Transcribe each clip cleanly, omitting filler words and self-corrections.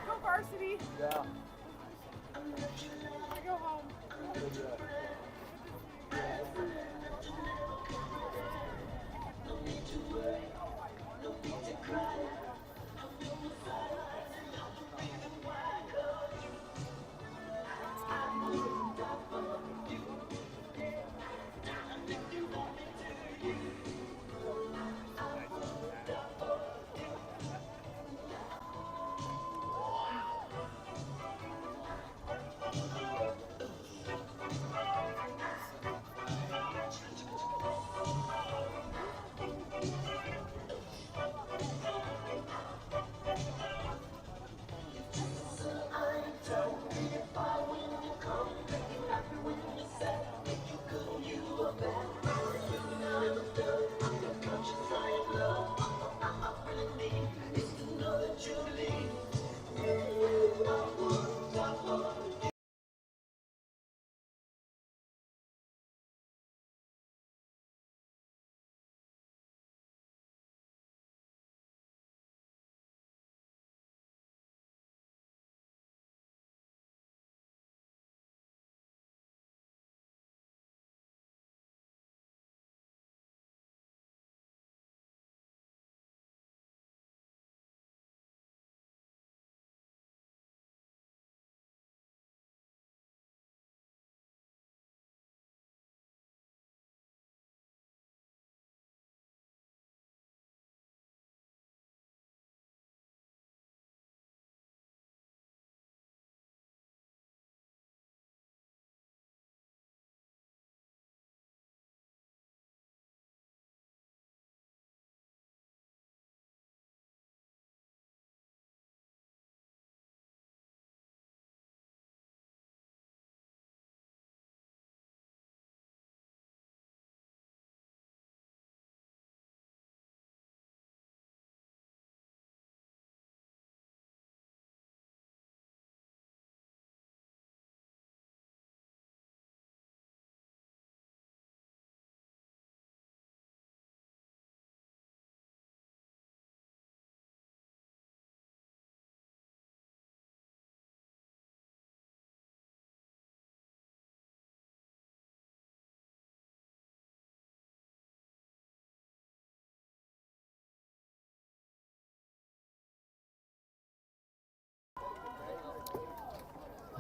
Go Varsity. Yeah. I go home.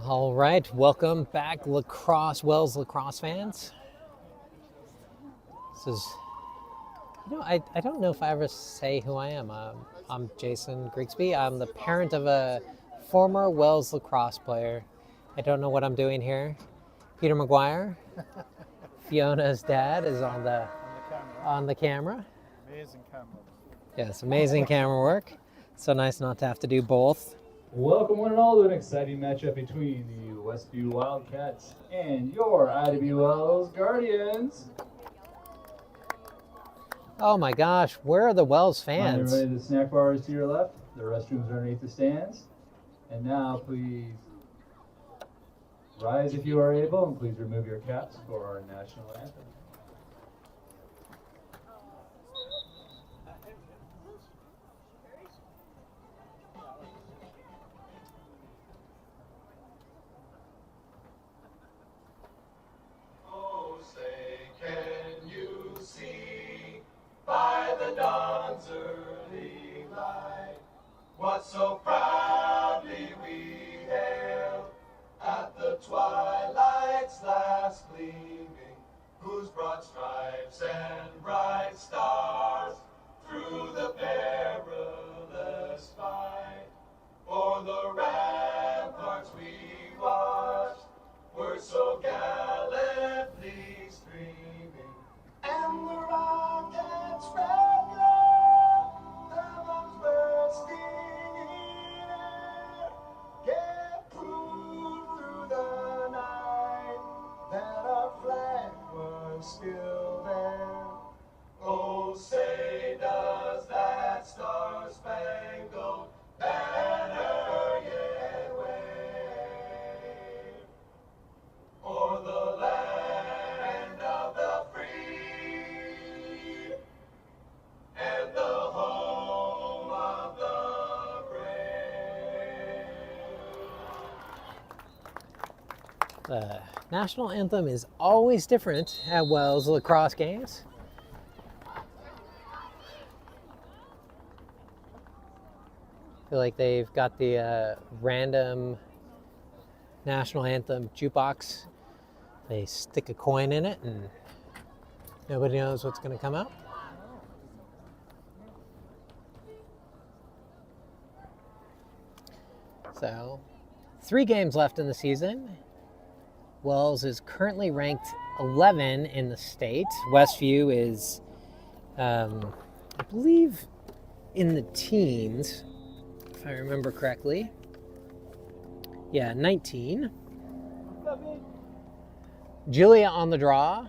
All right, welcome back, Wells Lacrosse fans. This is, I don't know if I ever say who I am. I'm Jason Grigsby. I'm the parent of a former Wells Lacrosse player. I don't know what I'm doing here. Peter McGuire, Fiona's dad, is on the camera. Amazing camera. Yes, amazing camera work. So nice not to have to do both. Welcome one and all to an exciting matchup between the Westview Wildcats and your IW Wells Guardians. Oh my gosh, where are the Wells Mind fans? everybody, the snack bar is to your left, the restrooms are underneath the stands. And now please rise if you are able, and please remove your caps for our national anthem. By the dawn's early light, what so proudly we hailed at the twilight's last gleaming, whose The national anthem is always different at Wells lacrosse games. I feel like they've got the random national anthem jukebox. They stick a coin in it and nobody knows what's going to come out. So, 3 games left in the season. Wells is currently ranked 11 in the state. Westview is, I believe, in the teens, if I remember correctly. Yeah, 19. Julia on the draw.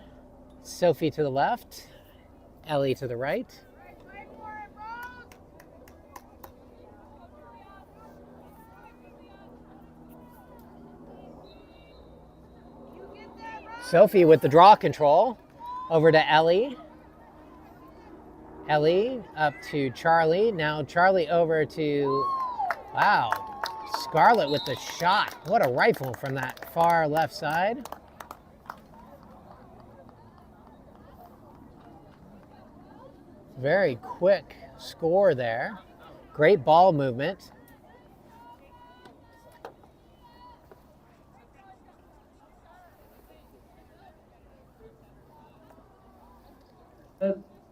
Sophie to the left. Ellie to the right. Sophie with the draw control. Over to Ellie. Ellie up to Charlie. Now Charlie over to, wow, Scarlett with the shot. What a rifle from that far left side. Very quick score there. Great ball movement.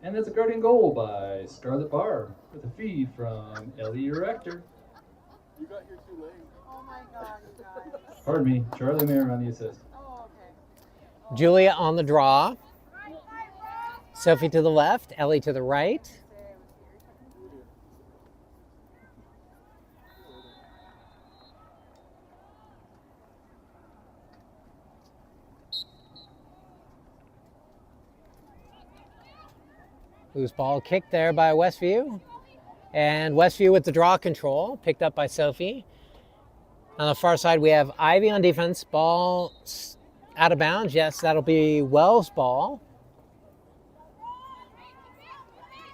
And that's a guardian goal by Scarlett Barr with a feed from Ellie Erector. You got here too late. Oh my God, you guys. Pardon me, Charlie Mayer on the assist. Oh, okay. Julia on the draw. Sophie to the left, Ellie to the right. Loose ball kicked there by Westview. And Westview with the draw control, picked up by Sophie. On the far side, we have Ivy on defense. Ball out of bounds. Yes, that'll be Wells' ball.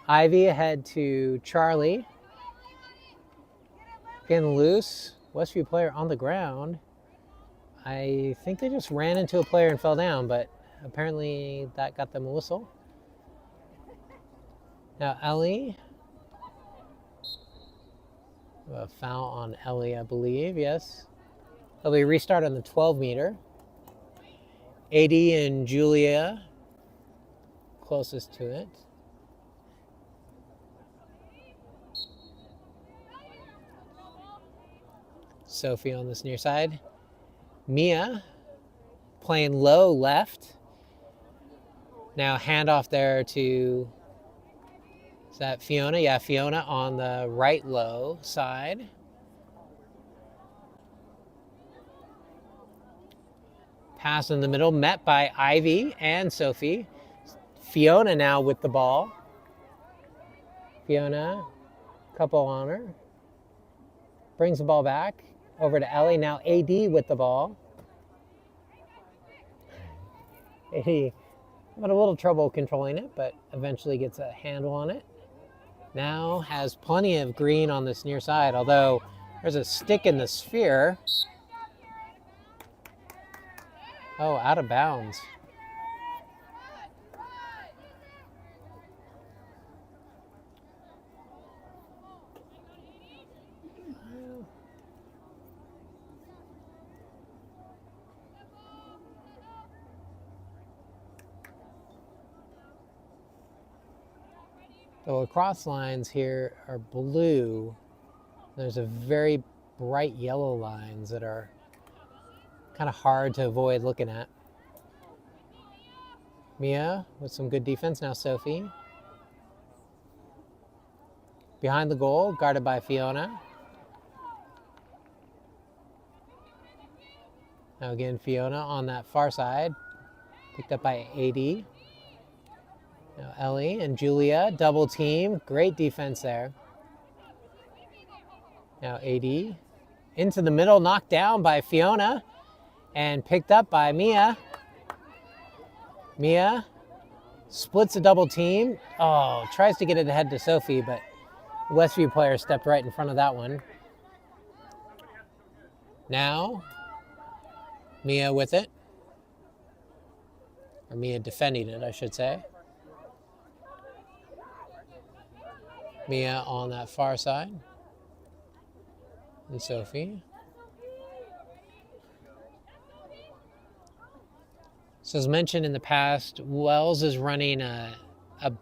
Ivy ahead to Charlie. Getting loose. Westview player on the ground. I think they just ran into a player and fell down, but apparently that got them a whistle. Now Ellie. A foul on Ellie, I believe, yes. There'll be a restart on the 12 meter. AD and Julia closest to it. Sophie on this near side. Mia playing low left. Now handoff there to, is that Fiona? Yeah, Fiona on the right low side. Pass in the middle, met by Ivy and Sophie. Fiona now with the ball. Fiona, couple on her. Brings the ball back over to Ellie. Now AD with the ball. AD had a little trouble controlling it, but eventually gets a handle on it. Now has plenty of green on this near side, although there's a stick in the sphere. Oh, out of bounds. The lacrosse lines here are blue. There's a very bright yellow lines that are kind of hard to avoid looking at. Mia with some good defense. Now Sophie. Behind the goal, guarded by Fiona. Now again, Fiona on that far side. Picked up by AD. Now Ellie and Julia, double team. Great defense there. Now AD. Into the middle, knocked down by Fiona. And picked up by Mia. Mia splits a double team. Oh, tries to get it ahead to Sophie, but the Westview player stepped right in front of that one. Now, Mia with it. Or Mia defending it, I should say. Mia on that far side. And Sophie. So as mentioned in the past, Wells is running a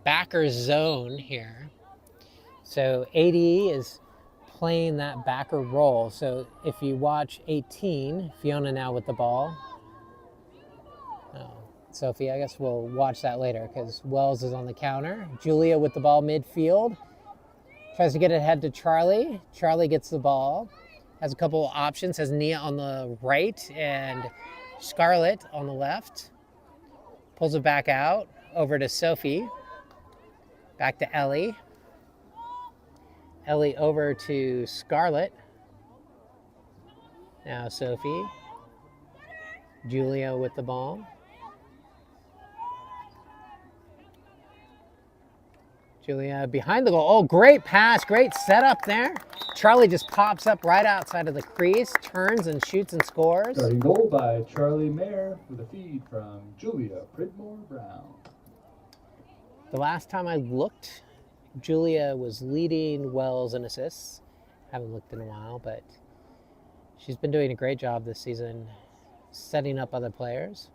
backer zone here. So AD is playing that backer role. So if you watch 18, Fiona now with the ball. Oh, Sophie, I guess we'll watch that later because Wells is on the counter. Julia with the ball midfield. Tries to get it ahead to Charlie. Charlie gets the ball. Has a couple of options. Has Nia on the right and Scarlett on the left. Pulls it back out. Over to Sophie. Back to Ellie. Ellie over to Scarlett. Now Sophie. Julia with the ball. Julia behind the goal. Oh, great pass. Great setup there. Charlie just pops up right outside of the crease, turns and shoots and scores. Starting goal by Charlie Mayer with a feed from Julia Pridmore Brown. The last time I looked, Julia was leading Wells in assists. Haven't looked in a while, but she's been doing a great job this season setting up other players.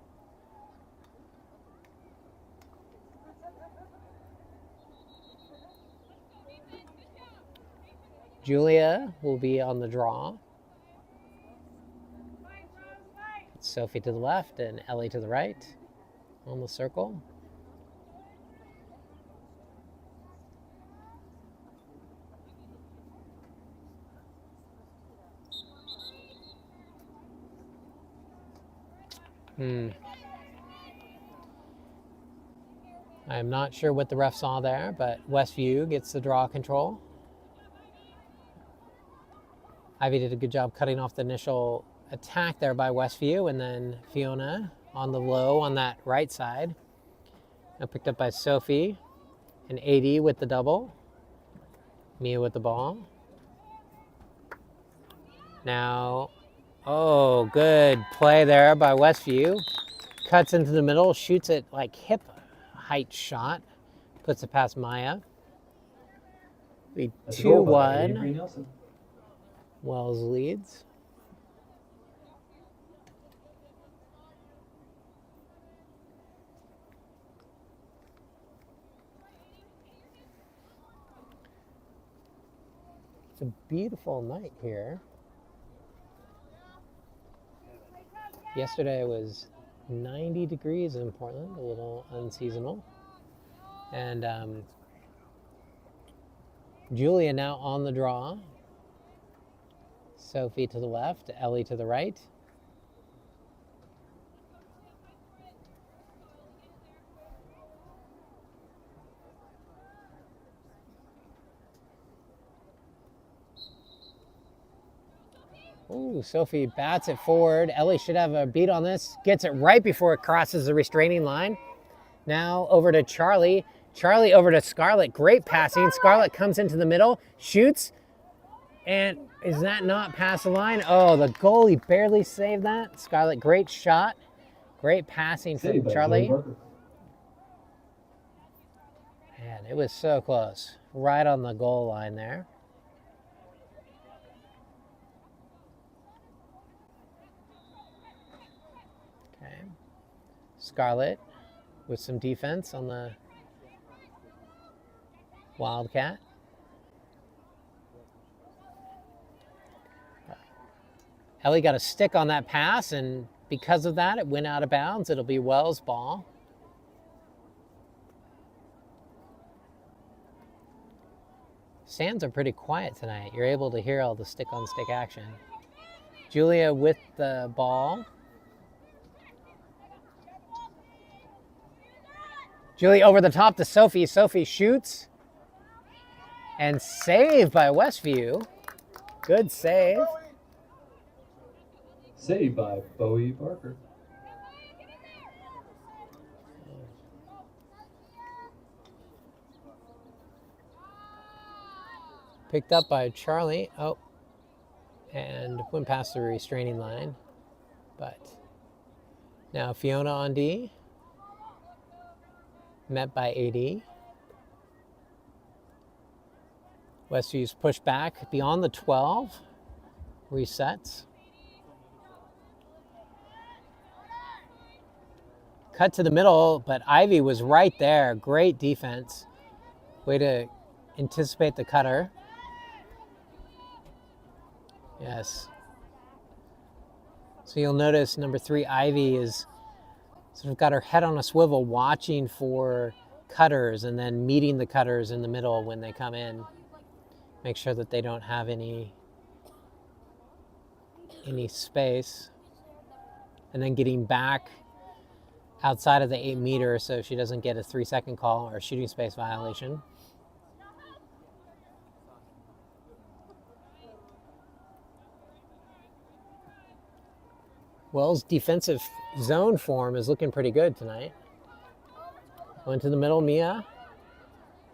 Julia will be on the draw. Sophie to the left and Ellie to the right on the circle. I'm not sure what the ref saw there, but Westview gets the draw control. Ivy did a good job cutting off the initial attack there by Westview, and then Fiona on the low on that right side. Now picked up by Sophie and AD with the double. Mia with the ball. Now, oh, good play there by Westview. Cuts into the middle, shoots it like hip height shot. Puts it past Maya. Lead 2-1. Wells leads. It's a beautiful night here. Yesterday was 90 degrees in Portland, a little unseasonal. And Julia now on the draw. Sophie to the left, Ellie to the right. Ooh, Sophie bats it forward. Ellie should have a beat on this. Gets it right before it crosses the restraining line. Now over to Charlie. Charlie over to Scarlett. Great passing. Scarlett comes into the middle, shoots, and is that not past the line? Oh, the goalie barely saved that. Scarlett, great shot. Great passing from Charlie. Man, it was so close. Right on the goal line there. Okay. Scarlett with some defense on the Wildcat. Ellie got a stick on that pass, and because of that, it went out of bounds. It'll be Wells' ball. Stands are pretty quiet tonight. You're able to hear all the stick-on-stick action. Julia with the ball. Julia over the top to Sophie. Sophie shoots. And saved by Westview. Good save. Saved by Bowie Barker. Picked up by Charlie. Oh, and went past the restraining line. But Now Fiona on D. Met by AD. Westview's pushed back beyond the 12. Resets. Cut to the middle, but Ivy was right there. Great defense. Way to anticipate the cutter. Yes. So you'll notice number 3, Ivy, is sort of got her head on a swivel watching for cutters and then meeting the cutters in the middle when they come in. Make sure that they don't have any space. And then getting back outside of the 8 meter so she doesn't get a 3-second call or shooting space violation. Wells' defensive zone form is looking pretty good tonight. Went to the middle, Mia,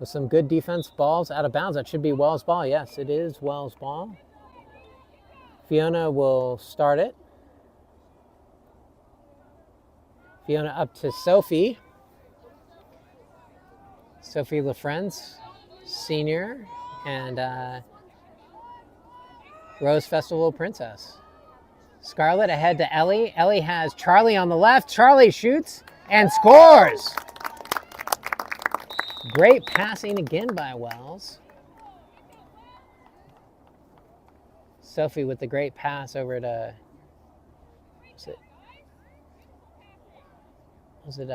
with some good defense. Balls out of bounds. That should be Wells' ball. Yes, it is Wells' ball. Fiona will start it. Fiona up to Sophie. Sophie LaFrance, senior, and Rose Festival Princess. Scarlett ahead to Ellie. Ellie has Charlie on the left. Charlie shoots and scores. Great passing again by Wells. Sophie with the great pass over to, was it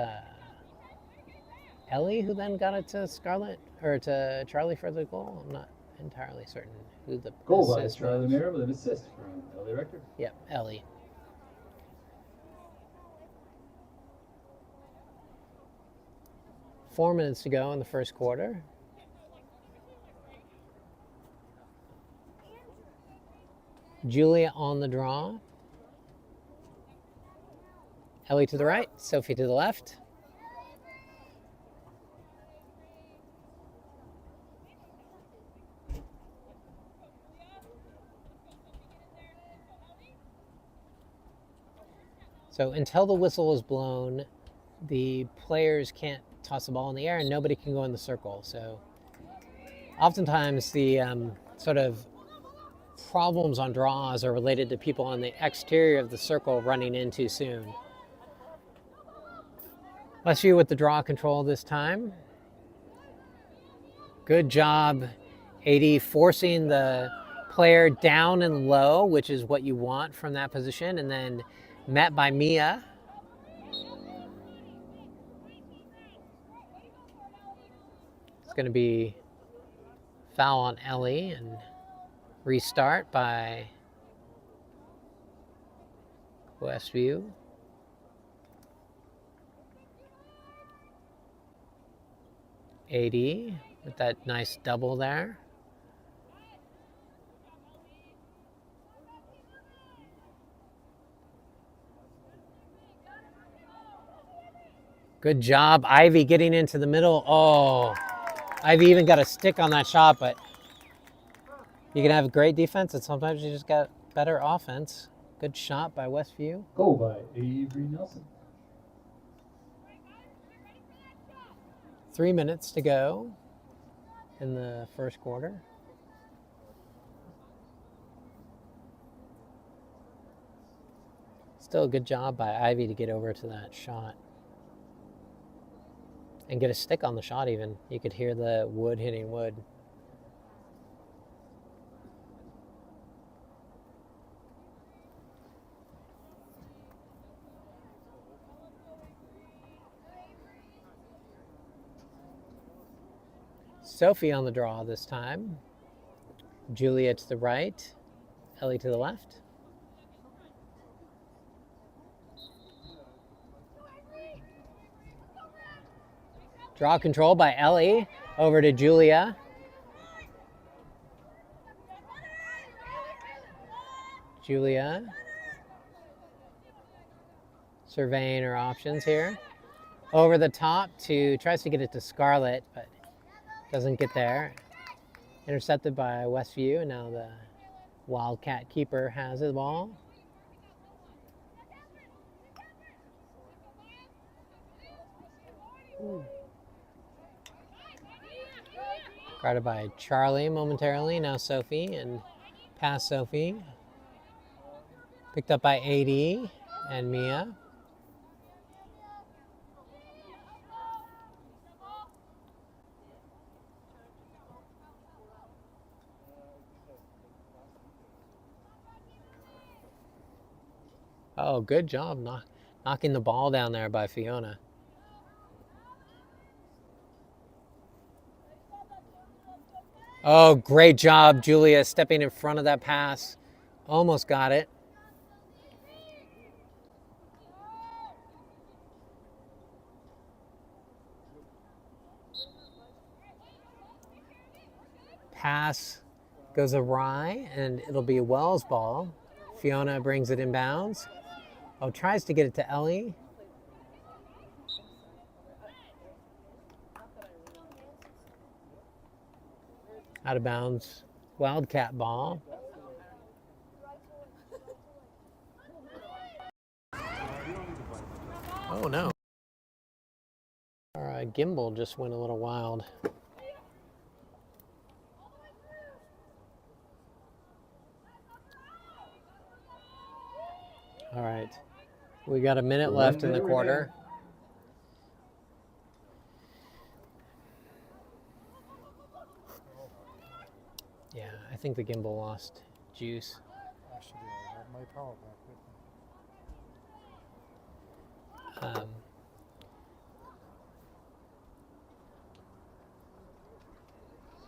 Ellie who then got it to Scarlett, or to Charlie for the goal? I'm not entirely certain who the Goal by assist Charlie was. Mira with an assist from Ellie Rector. Yep, Ellie. Four minutes to go in the first quarter. Julia on the draw. Ellie to the right, Sophie to the left. So until the whistle is blown, the players can't toss the ball in the air and nobody can go in the circle. So oftentimes the sort of problems on draws are related to people on the exterior of the circle running in too soon. Westview with the draw control this time. Good job, AD, forcing the player down and low, which is what you want from that position, and then met by Mia. It's going to be foul on Ellie and restart by Westview. AD with that nice double there. Good job, Ivy getting into the middle. Oh, Ivy even got a stick on that shot, but you can have great defense and sometimes you just got better offense. Good shot by Westview. Goal by Avery Nelson. 3 minutes to go in the first quarter. Still a good job by Ivy to get over to that shot. And get a stick on the shot even. You could hear the wood hitting wood. Sophie on the draw this time. Julia to the right. Ellie to the left. Draw control by Ellie over to Julia. Julia surveying her options here. Over the top tries to get it to Scarlett, but doesn't get there. Intercepted by Westview, and now the Wildcat keeper has the ball. Guarded by Charlie momentarily. Now Sophie and past Sophie. Picked up by AD and Mia. Oh, good job knocking the ball down there by Fiona. Oh, great job, Julia, stepping in front of that pass. Almost got it. Pass goes awry, and it'll be Wells' ball. Fiona brings it inbounds. Oh, tries to get it to Ellie. Out of bounds. Wildcat ball. Oh, no. Our gimbal just went a little wild. All right. We got a minute left in the quarter. Yeah, I think the gimbal lost juice. Actually, I have my power back with me.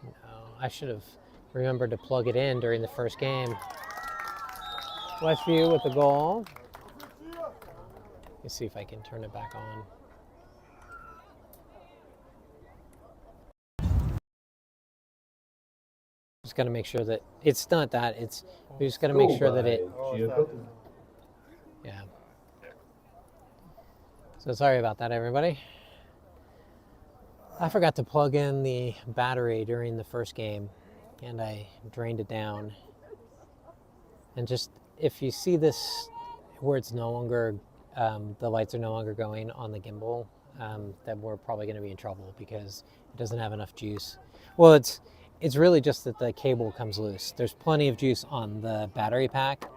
No, I should have remembered to plug it in during the first game. Westview with the goal. Let's see if I can turn it back on. Just got to make sure that it's not that. It's we just got to make sure that it. Yeah. So sorry about that, everybody. I forgot to plug in the battery during the first game, and I drained it down. And just if you see this where it's no longer, the lights are no longer going on the gimbal, then we're probably going to be in trouble because it doesn't have enough juice. Well, it's really just that the cable comes loose. There's plenty of juice on the battery pack.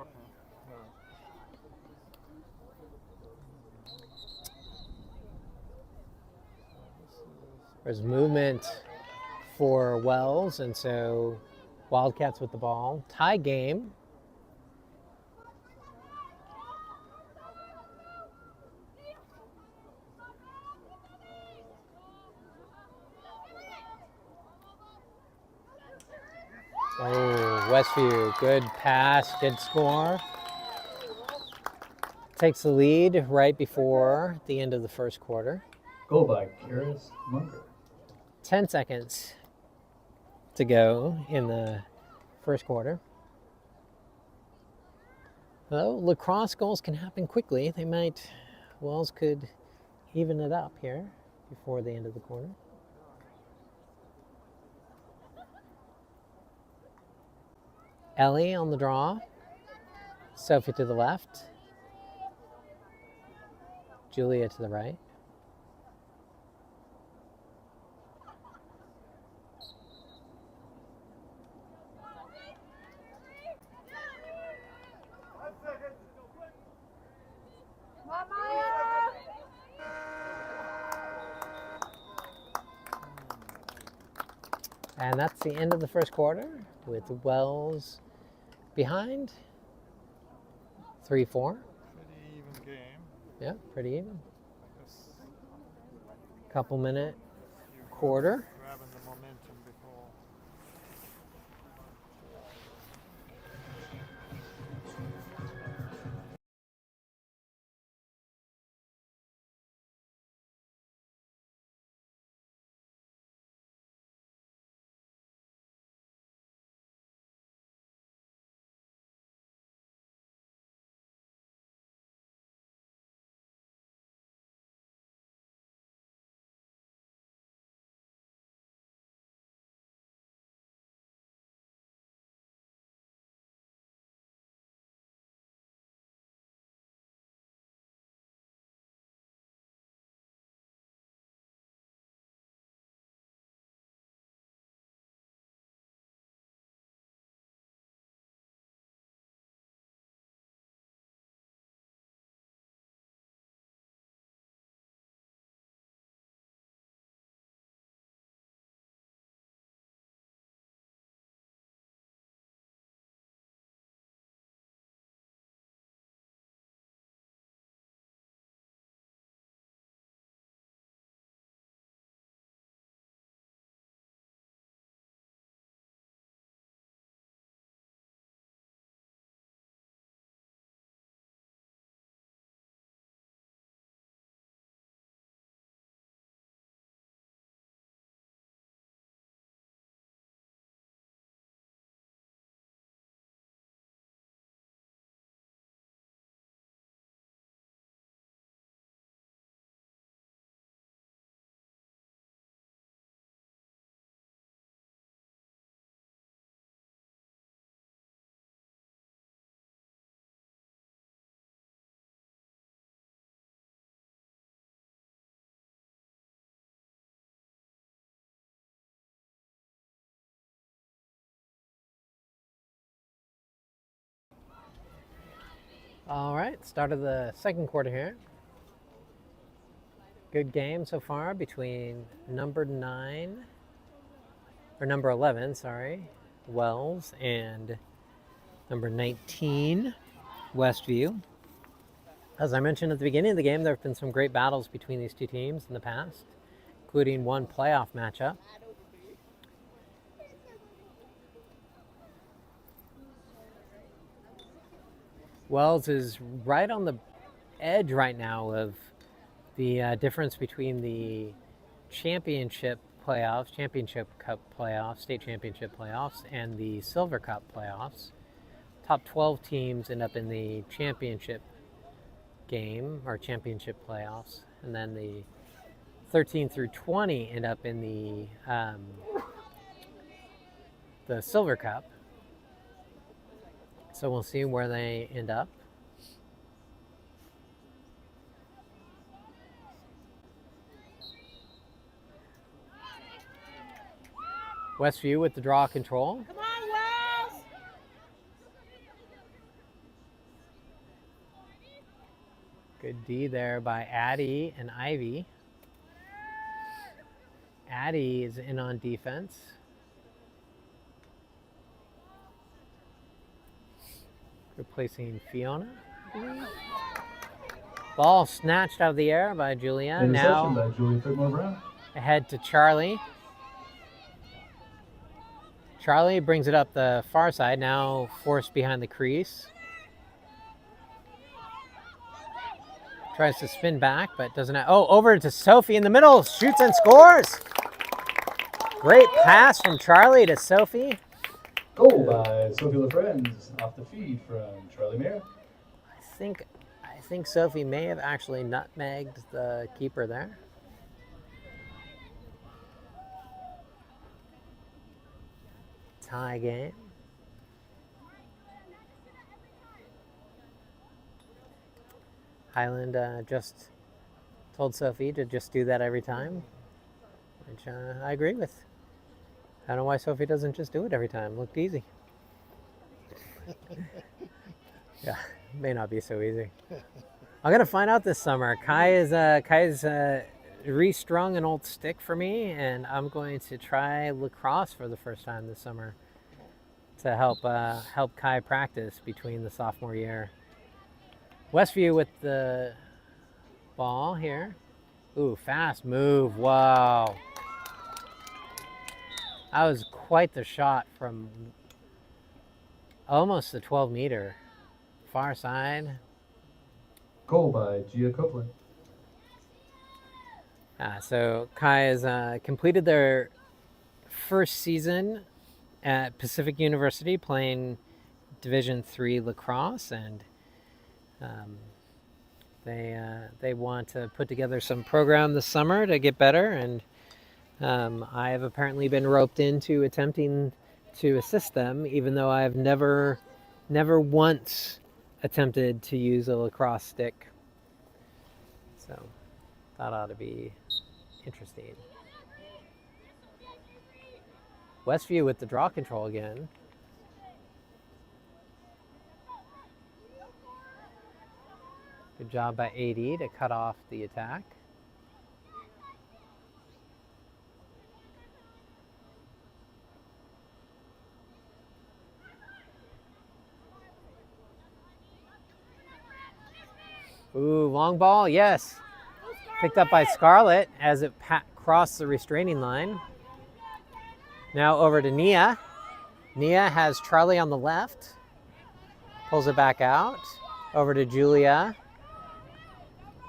There's movement for Wells, and so Wildcats with the ball. Tie game. Oh, Westview, good pass, good score. Takes the lead right before the end of the first quarter. Goal by Karis Munker. 10 seconds to go in the first quarter. Though lacrosse goals can happen quickly, Wells could even it up here before the end of the quarter. Ellie on the draw. Sophie to the left. Julia to the right. And that's the end of the first quarter with Wells behind 3-4. Pretty even game. Yeah, pretty even. Couple minute quarter. Grabbing the momentum before. All right, start of the second quarter here. Good game so far between number 11, sorry, Wells, and number 19, Westview. As I mentioned at the beginning of the game, there have been some great battles between these two teams in the past, including one playoff matchup. Wells is right on the edge right now of the difference between the championship playoffs, championship cup playoffs, state championship playoffs, and the Silver Cup playoffs. Top 12 teams end up in the championship game or championship playoffs, and then the 13 through 20 end up in the Silver Cup. So we'll see where they end up. Westview with the draw control. Come on, Wells! Good D there by Addie and Ivy. Addie is in on defense. Replacing Fiona. Ball snatched out of the air by Julia. Interception Now by Julia Thurmore-Brown. ahead to Charlie. Charlie brings it up the far side, now forced behind the crease. Tries to spin back, but doesn't have, oh, over to Sophie in the middle, shoots and scores. Great pass from Charlie to Sophie. Goal by Sophie LaFrenz off the feed from Charlie Mayer. I think Sophie may have actually nutmegged the keeper there. Tie game. Highland just told Sophie to just do that every time, which I agree with. I don't know why Sophie doesn't just do it every time. Looked easy. Yeah, may not be so easy. I'm gonna find out this summer. Kai's restrung an old stick for me, and I'm going to try lacrosse for the first time this summer to help Kai practice between the sophomore year. Westview with the ball here. Ooh, fast move. Wow. That was quite the shot from almost the 12-meter. Far side. Goal by Gia Copeland. So Kai has completed their first season at Pacific University playing Division III lacrosse, and they want to put together some program this summer to get better, and I have apparently been roped into attempting to assist them, even though I have never once attempted to use a lacrosse stick. So that ought to be interesting. Westview with the draw control again. Good job by AD to cut off the attack. Ooh, long ball, yes. Picked up by Scarlett as it crossed the restraining line. Now over to Nia. Nia has Charlie on the left. Pulls it back out. Over to Julia.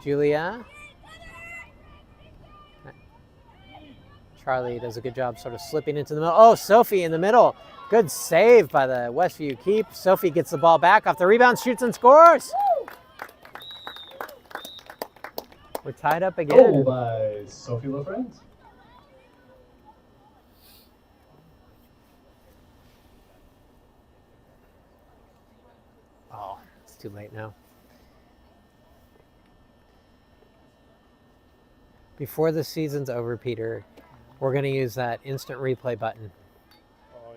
Julia. Charlie does a good job sort of slipping into the middle. Oh, Sophie in the middle. Good save by the Westview keep. Sophie gets the ball back off the rebound, shoots and scores. We're tied up again. Goal by Sophie LaFrenz. Oh, it's too late now. Before the season's over, Peter, we're going to use that instant replay button. Oh,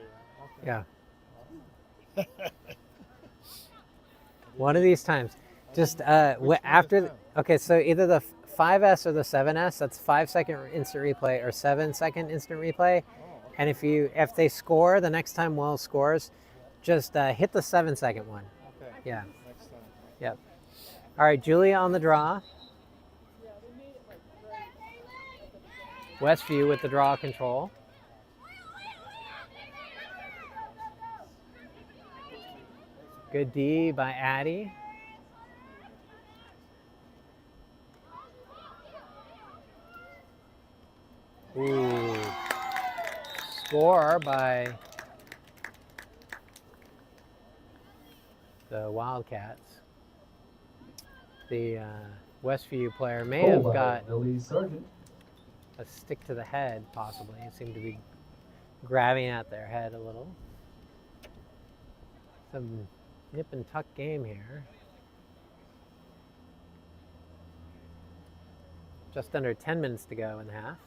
yeah. Okay. Yeah. I One of these times. Just Which one after. is that? Okay, so either the 5S or the 7S. That's 5-second instant replay or 7-second instant replay. Oh, And if they score the next time Wells scores, just hit the 7-second one. okay. Yeah. Next time. Yep. All right, Julia on the draw. Westview with the draw control. Good D by Addie. Ooh. Score by the Wildcats. The Westview player may Goal have by got Billy Sargent. a stick to the head, possibly. It seemed to be grabbing at their head a little. Some nip and tuck game here. Just under 10 minutes to go in the half.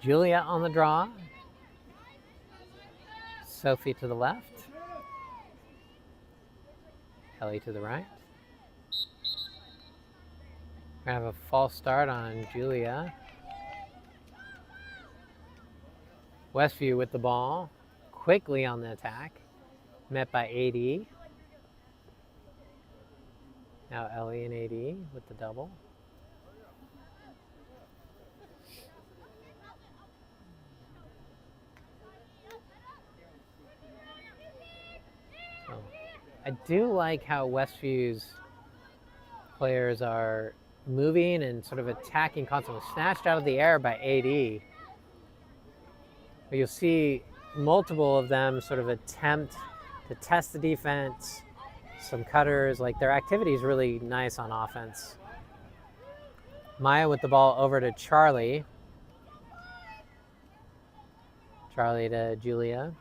Julia on the draw. Sophie to the left. Ellie to the right. We're gonna have a false start on Julia. Westview with the ball. Quickly on the attack. Met by AD. Now Ellie and AD with the double. So, I do like how Westview's players are moving and sort of attacking constantly. Snatched out of the air by AD. But you'll see multiple of them sort of attempt to test the defense. Some cutters, like their activity is really nice on offense. Maya with the ball over to Charlie. Charlie to Julia.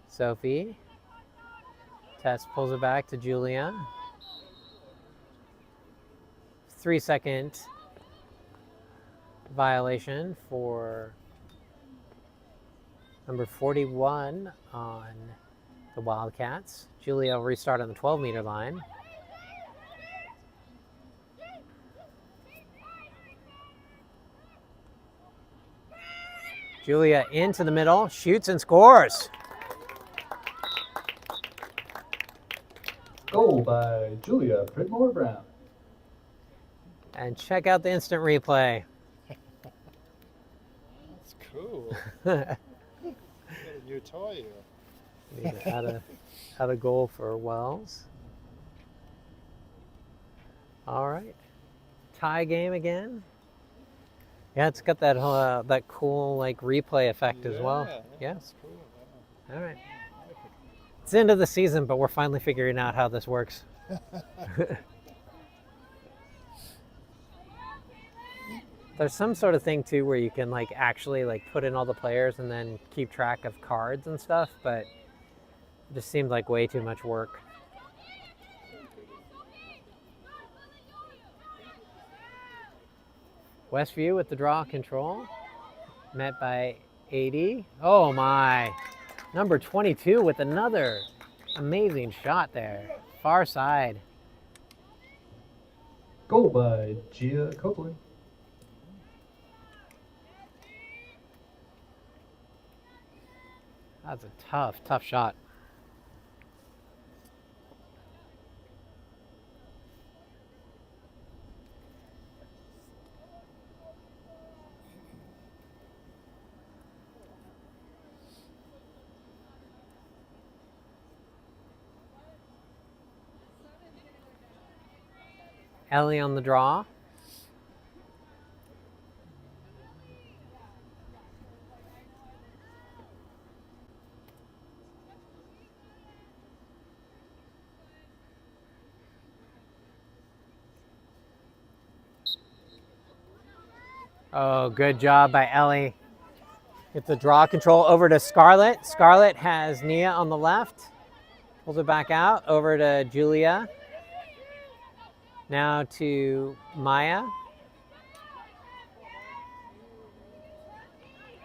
Sophie. Tess pulls it back to Julia. 3-second violation for number 41 on the Wildcats. Julia will restart on the 12-meter line. Julia into the middle, shoots and scores. Goal by Julia Pridmore Brown. And check out the instant replay. That's cool. You got a new toy here. Need to add a goal for Wells. All right, tie game again. Yeah, it's got that that cool like replay effect as well. Yeah. That's cool. Yeah. All right. It's the end of the season, but we're finally figuring out how this works. There's some sort of thing too where you can like actually like put in all the players and then keep track of cards and stuff, but it just seemed like way too much work. Westview with the draw control, met by 80. Oh my, number 22 with another amazing shot there, far side. Goal by Gia Copeland. That's a tough shot. Ellie on the draw. Oh, good job by Ellie. Get the draw control over to Scarlett. Scarlett has Nia on the left. Pulls it back out over to Julia. Now to Maya.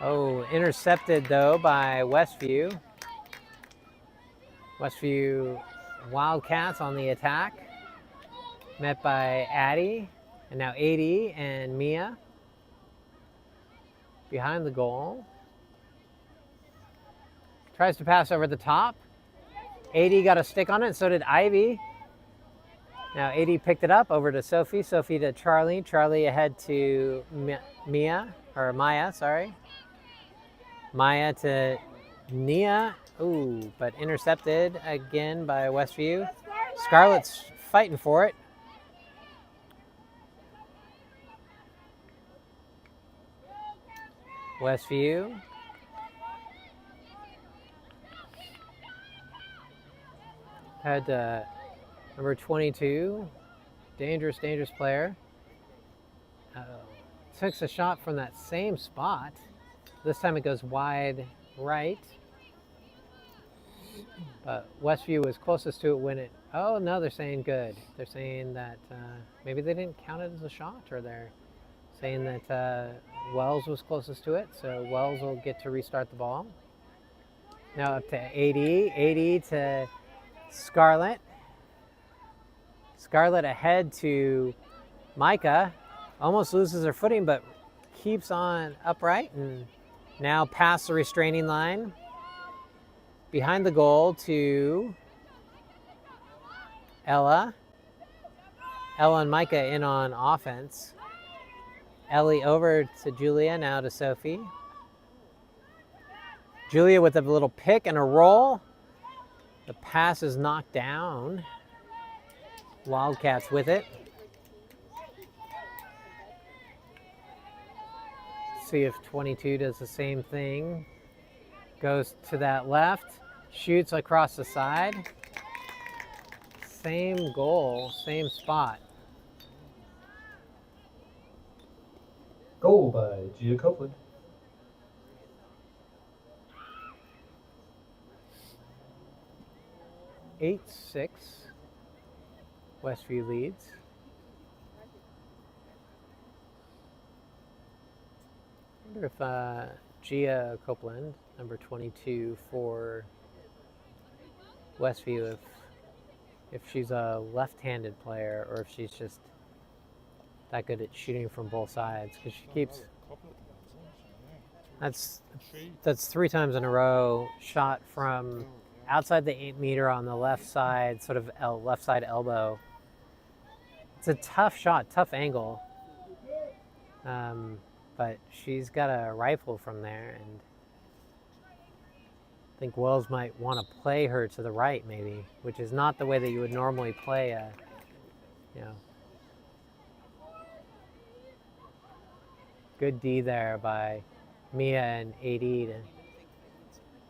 Oh, intercepted though by Westview. Westview Wildcats on the attack. Met by Addie. And now 80 and Mia. Behind the goal. Tries to pass over the top. 80 got a stick on it, so did Ivy. Now 80 picked it up over to Sophie. Sophie to Charlie. Charlie ahead to Maya, sorry. Maya to Nia. Ooh, but intercepted again by Westview. Scarlett's fighting for it. Westview. Had number 22, dangerous player. Takes a shot from that same spot. This time it goes wide right. But Westview was closest to it when it, oh no, they're saying good. They're saying that maybe they didn't count it as a shot, or they're saying that Wells was closest to it, so Wells will get to restart the ball. Now up to 80 to Scarlett. Scarlett ahead to Micah. Almost loses her footing, but keeps on upright, and now past the restraining line. Behind the goal to Ella. Ella and Micah in on offense. Ellie over to Julia, now to Sophie. Julia with a little pick and a roll. The pass is knocked down. Wildcats with it. See if 22 does the same thing. Goes to that left. Shoots across the side. Same goal, same spot. Goal by Gia Copeland. 8-6. Westview leads. I wonder if Gia Copeland, number 22 for Westview, if she's a left-handed player or if she's just that good at shooting from both sides, because she keeps. That's 3 times in a row shot from outside the 8-meter on the left side, sort of left side elbow. It's a tough shot, tough angle. But she's got a rifle from there, and I think Wells might want to play her to the right, maybe, which is not the way that you would normally play a, Good D there by Mia and AD to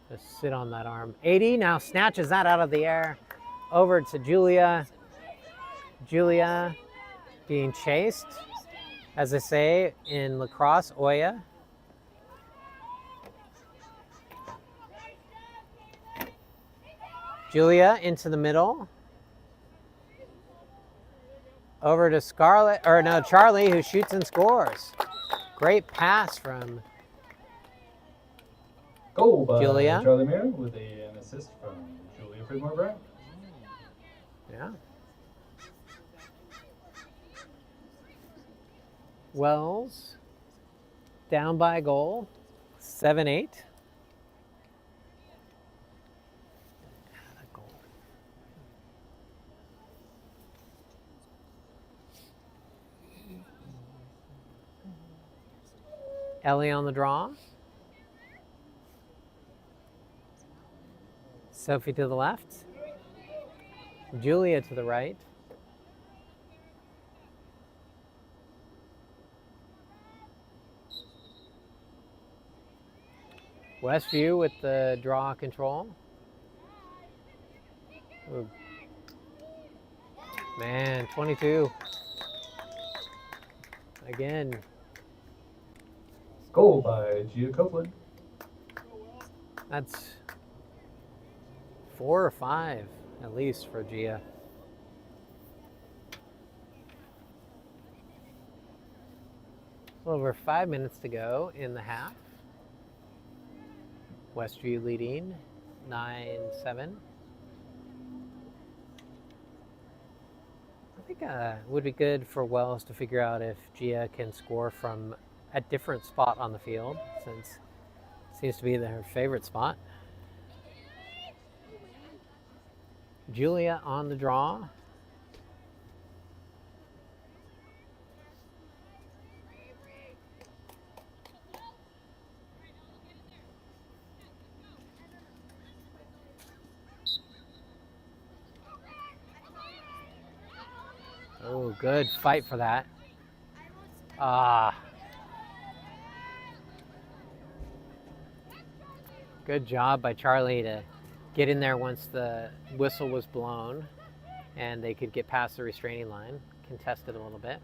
just sit on that arm. AD now snatches that out of the air over to Julia. Julia being chased, as they say in lacrosse, Oya. Julia into the middle. Over to Charlie, who shoots and scores. Great pass from Goal by Julia. Charlie Mayer with an assist from Julia Freedmore-Brown. Yeah. Wells down by a goal, 7-8. Ellie on the draw. Sophie to the left. Julia to the right. Westview with the draw control. Ooh. Man, 22. Again. Goal by Gia Copeland. That's 4 or 5 at least for Gia. A little over 5 minutes to go in the half. Westview leading 9-7. I think it would be good for Wells to figure out if Gia can score from a different spot on the field, since it seems to be their favorite spot. Julia on the draw. Oh, good fight for that. Good job by Charlie to get in there once the whistle was blown and they could get past the restraining line. Contested a little bit.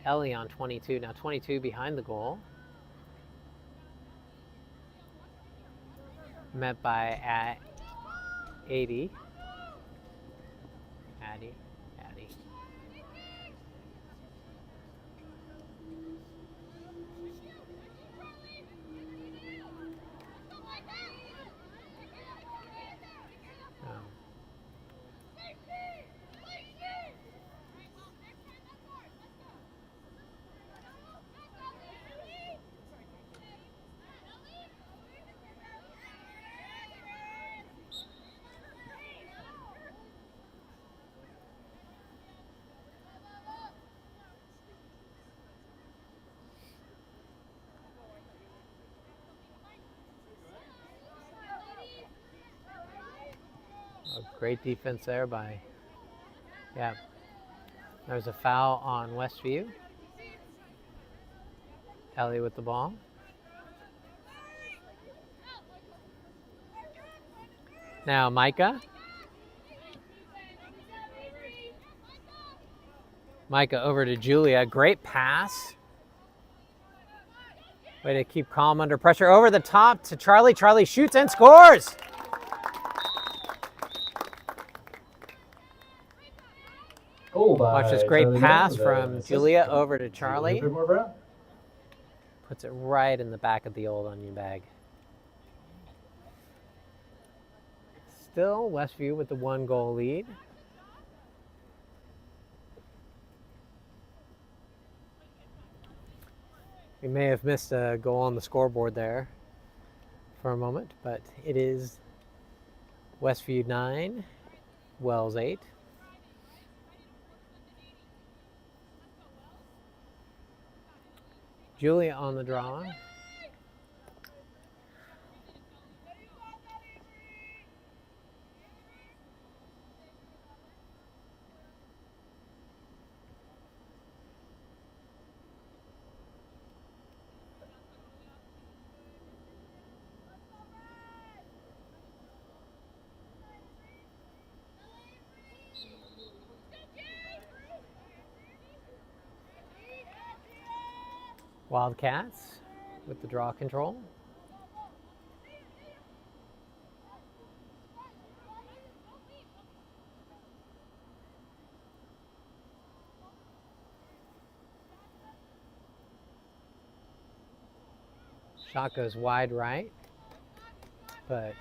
Ellie on 22. Now 22 behind the goal. Met by 80. Addie. Great defense there by, there's a foul on Westview. Ellie with the ball. Now Micah. Micah over to Julia. Great pass. Way to keep calm under pressure. Over the top to Charlie. Charlie shoots and scores. Watch this great pass from Julia over to Charlie. Puts it right in the back of the old onion bag. Still Westview with the 1-goal lead. We may have missed a goal on the scoreboard there for a moment, but it is Westview 9, Wells 8. Julia on the draw. Wildcats with the draw control. Shot goes wide right, but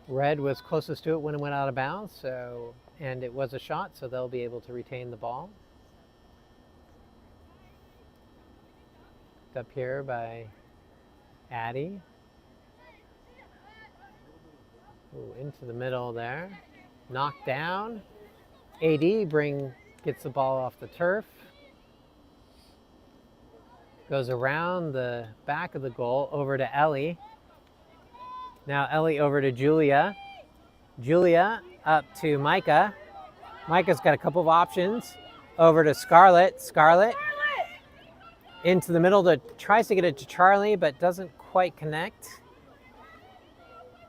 Red was closest to it when it went out of bounds, and it was a shot, so they'll be able to retain the ball. Up here by Addie. Ooh, into the middle there. Knocked down. AD gets the ball off the turf. Goes around the back of the goal over to Ellie. Now Ellie over to Julia. Julia up to Micah. Micah's got a couple of options. Over to Scarlett. Scarlett into the middle, tries to get it to Charlie, but doesn't quite connect.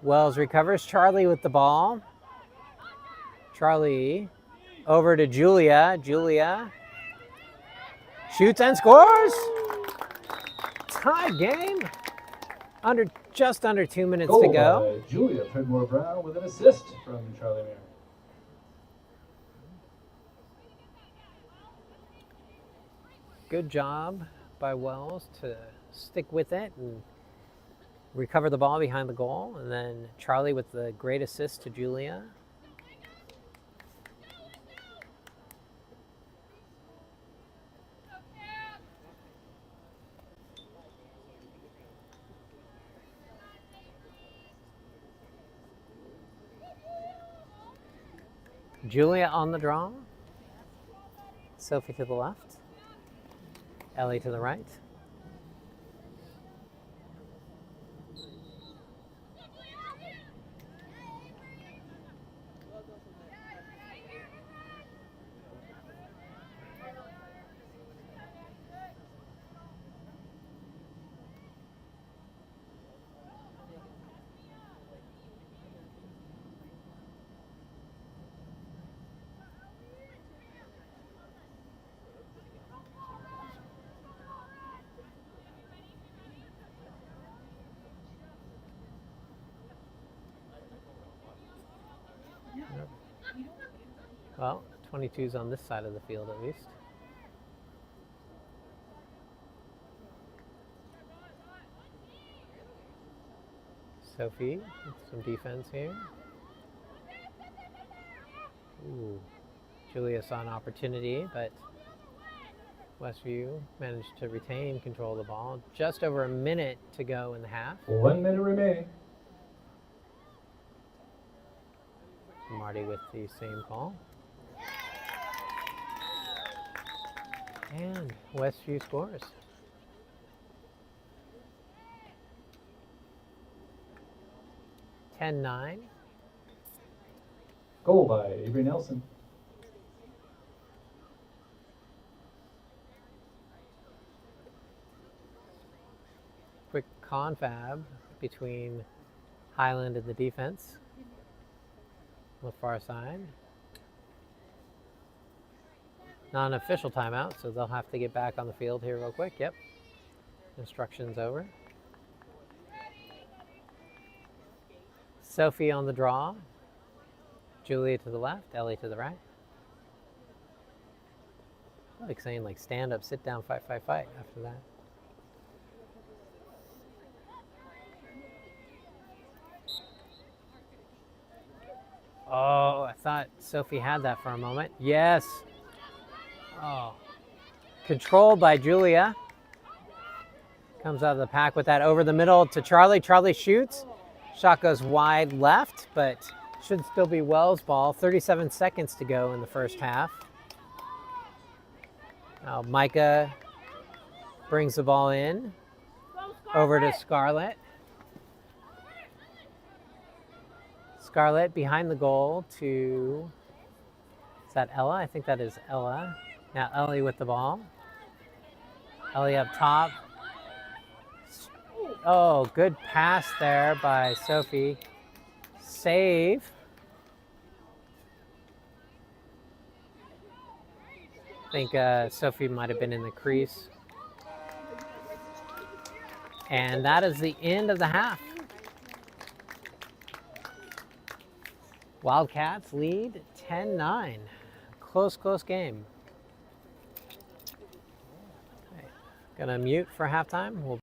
Wells recovers. Charlie with the ball. Charlie over to Julia. Julia shoots and scores. Tie game. Under Just under 2 minutes Goal to go. by Julia Pridmore Brown with an assist from Charlie Mayer. Good job by Wells to stick with it and recover the ball behind the goal. And then Charlie with the great assist to Julia. Julia on the draw. Sophie to the left. Ellie to the right. Well, 22's on this side of the field at least. Sophie with some defense here. Ooh. Julia saw an opportunity, but Westview managed to retain control of the ball. Just over a minute to go in the half. 1 minute remaining. Marty with the same call. And Westview scores. (10-9). Goal by Avery Nelson. Quick confab between Highland and the defense on the far side. Non-official timeout, so they'll have to get back on the field here real quick. Yep. Instructions over. Sophie on the draw. Julia to the left, Ellie to the right. Like saying like stand up, sit down, fight, fight, fight after that. Oh, I thought Sophie had that for a moment. Yes. Oh. Controlled by Julia. Comes out of the pack with that over the middle to Charlie. Charlie shoots. Shot goes wide left, but should still be Wells' ball. 37 seconds to go in the first half. Now Micah brings the ball in. Over to Scarlett. Scarlett behind the goal to, is that Ella? I think that is Ella. Now Ellie with the ball. Ellie up top. Oh, good pass there by Sophie. Save. I think Sophie might have been in the crease. And that is the end of the half. Wildcats lead 10-9. Close game. Okay. Gonna mute for halftime. We'll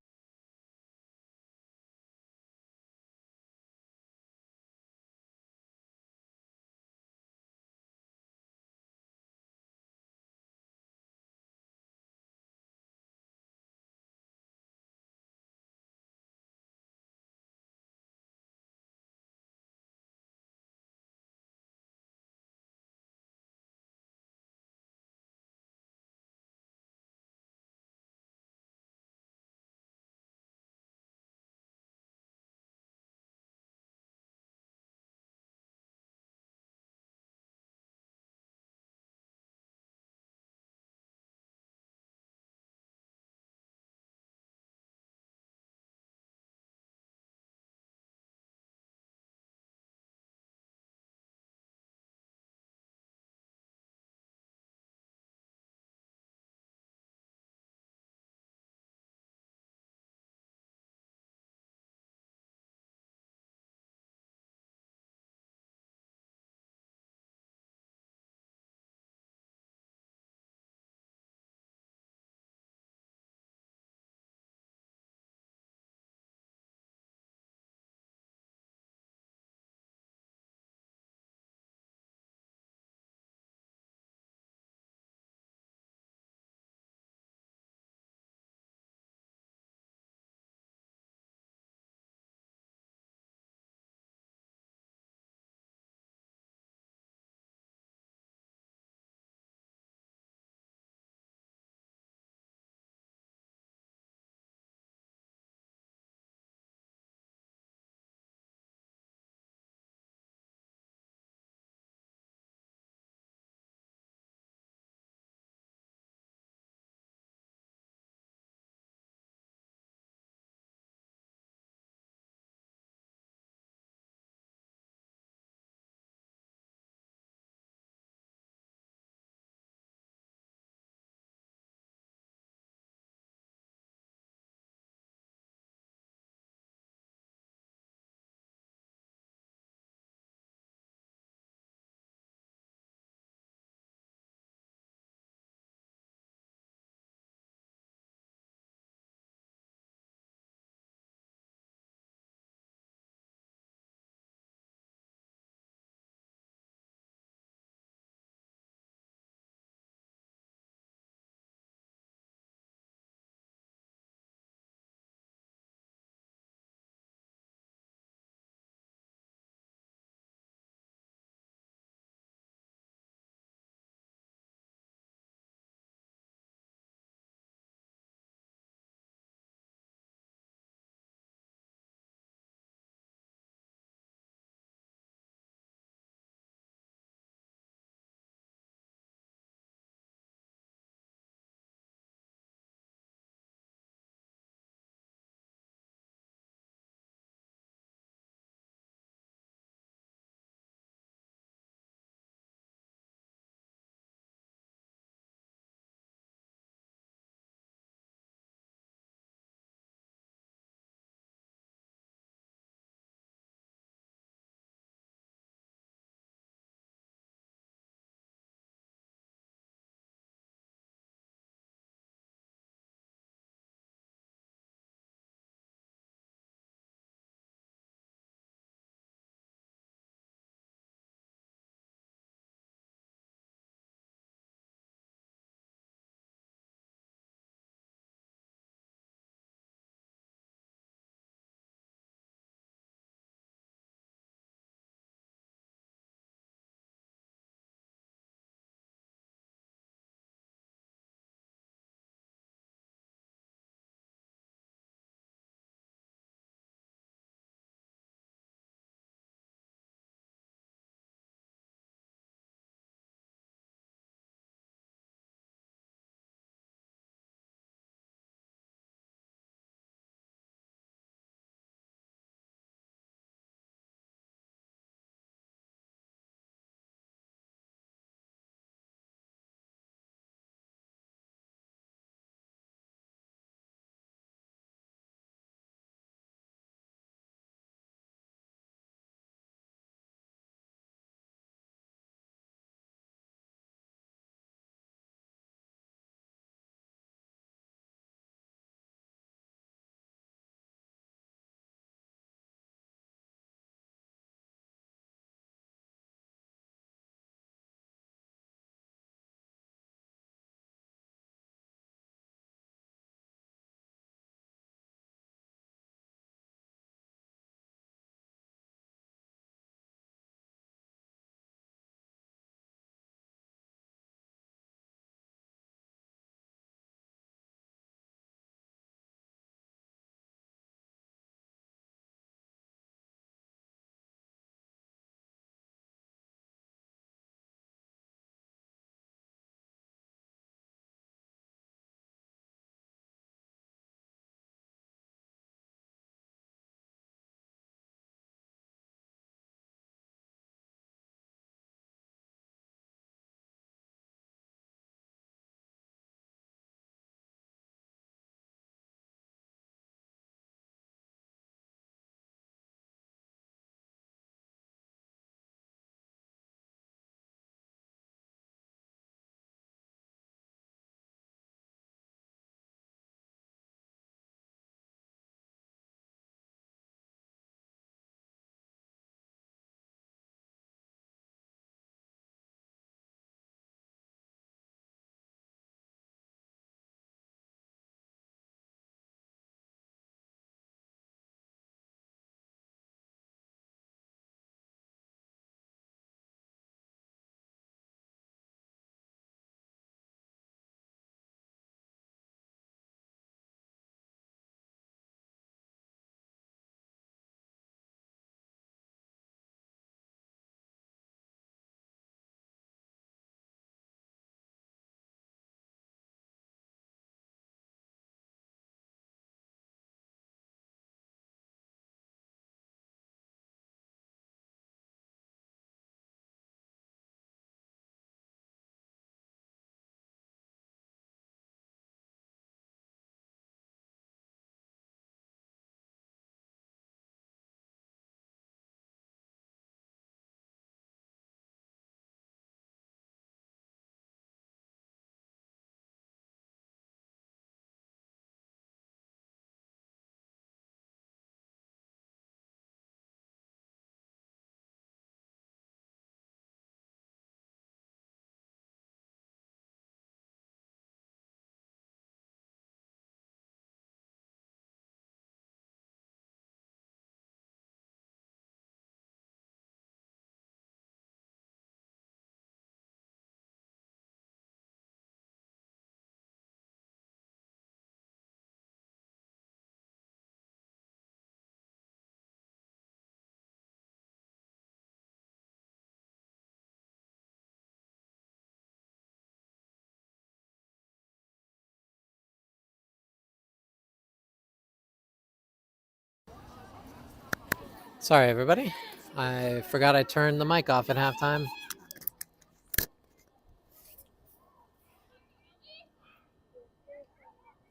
Sorry, everybody. I forgot I turned the mic off at halftime.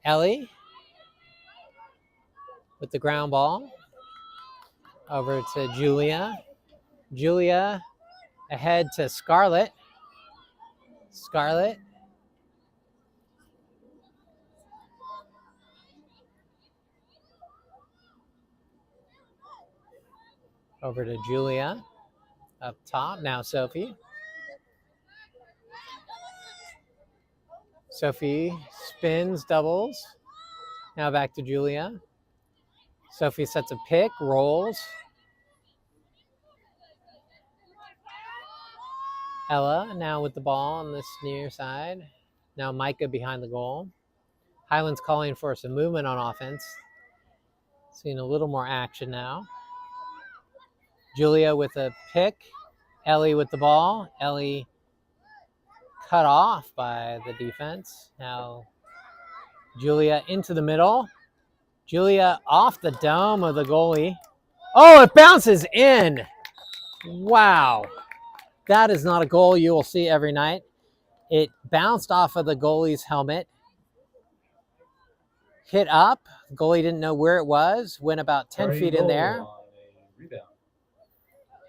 Ellie with the ground ball over to Julia. Julia ahead to Scarlett. Scarlett over to Julia up top. Now Sophie. Sophie spins, doubles. Now back to Julia. Sophie sets a pick, rolls. Ella now with the ball on this near side. Now Micah behind the goal. Highland's calling for some movement on offense. Seeing a little more action now. Julia with a pick. Ellie with the ball. Ellie cut off by the defense. Now Julia into the middle. Julia off the dome of the goalie. Oh, it bounces in. Wow. That is not a goal you will see every night. It bounced off of the goalie's helmet, hit up. The goalie didn't know where it was, went about 10 feet in there,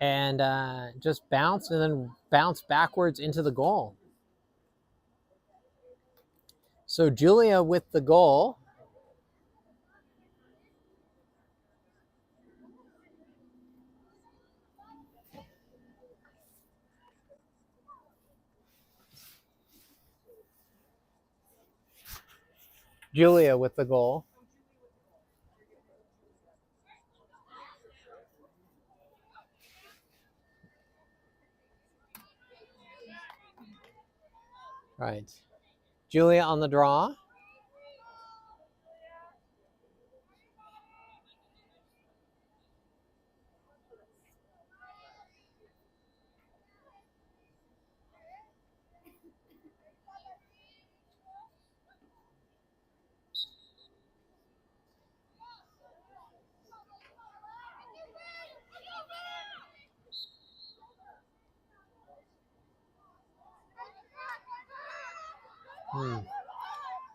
and just bounced and then bounced backwards into the goal. So Julia with the goal. Julia with the goal. Right. Julia on the draw.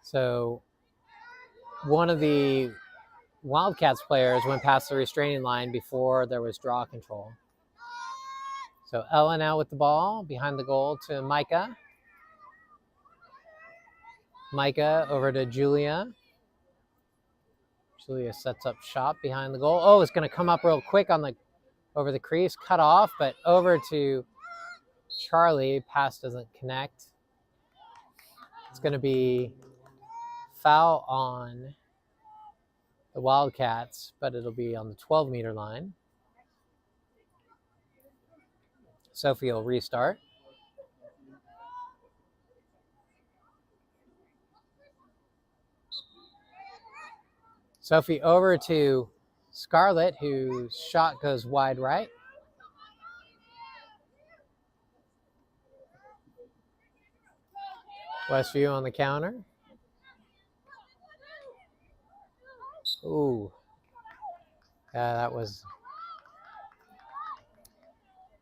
So one of the Wildcats players went past the restraining line before there was draw control. So Ella now with the ball behind the goal to Micah. Micah over to Julia. Julia sets up shop behind the goal. Oh, it's going to come up real quick on the over the crease, cut off, but over to Charlie. Pass doesn't connect. It's going to be foul on the Wildcats, but it'll be on the 12-meter line. Sophie will restart. Sophie over to Scarlett, whose shot goes wide right. Westview on the counter. Ooh. Yeah, that was...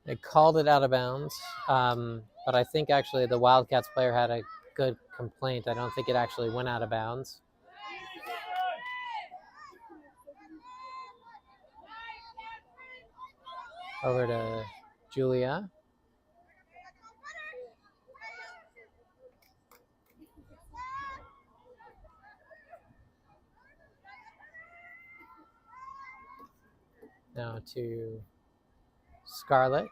They called it out of bounds. But I think actually the Wildcats player had a good complaint. I don't think it actually went out of bounds. Over to Julia. Now to Scarlett.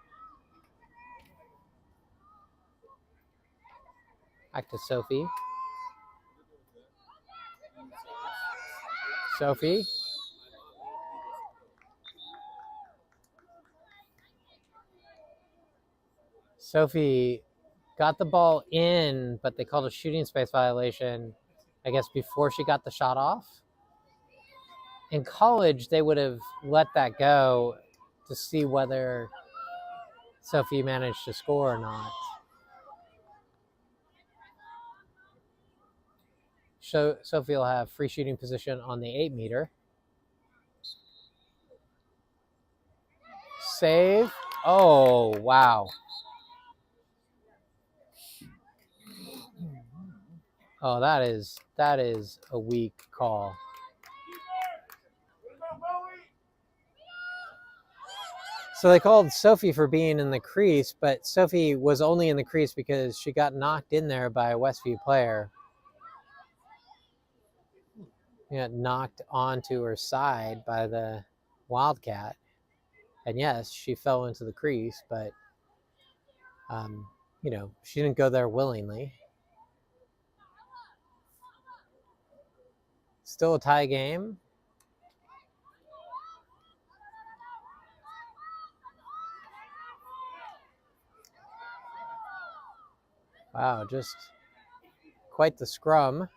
Back to Sophie. Sophie. Sophie got the ball in, but they called a shooting space violation, I guess, before she got the shot off. In college, they would have let that go to see whether Sophie managed to score or not. So Sophie will have free shooting position on the 8-meter. save. Oh, wow. Oh, that is a weak call. So they called Sophie for being in the crease, but Sophie was only in the crease because she got knocked in there by a Westview player. She got knocked onto her side by the Wildcat. And yes, she fell into the crease, but, you know, she didn't go there willingly. Still a tie game. Wow, just quite the scrum.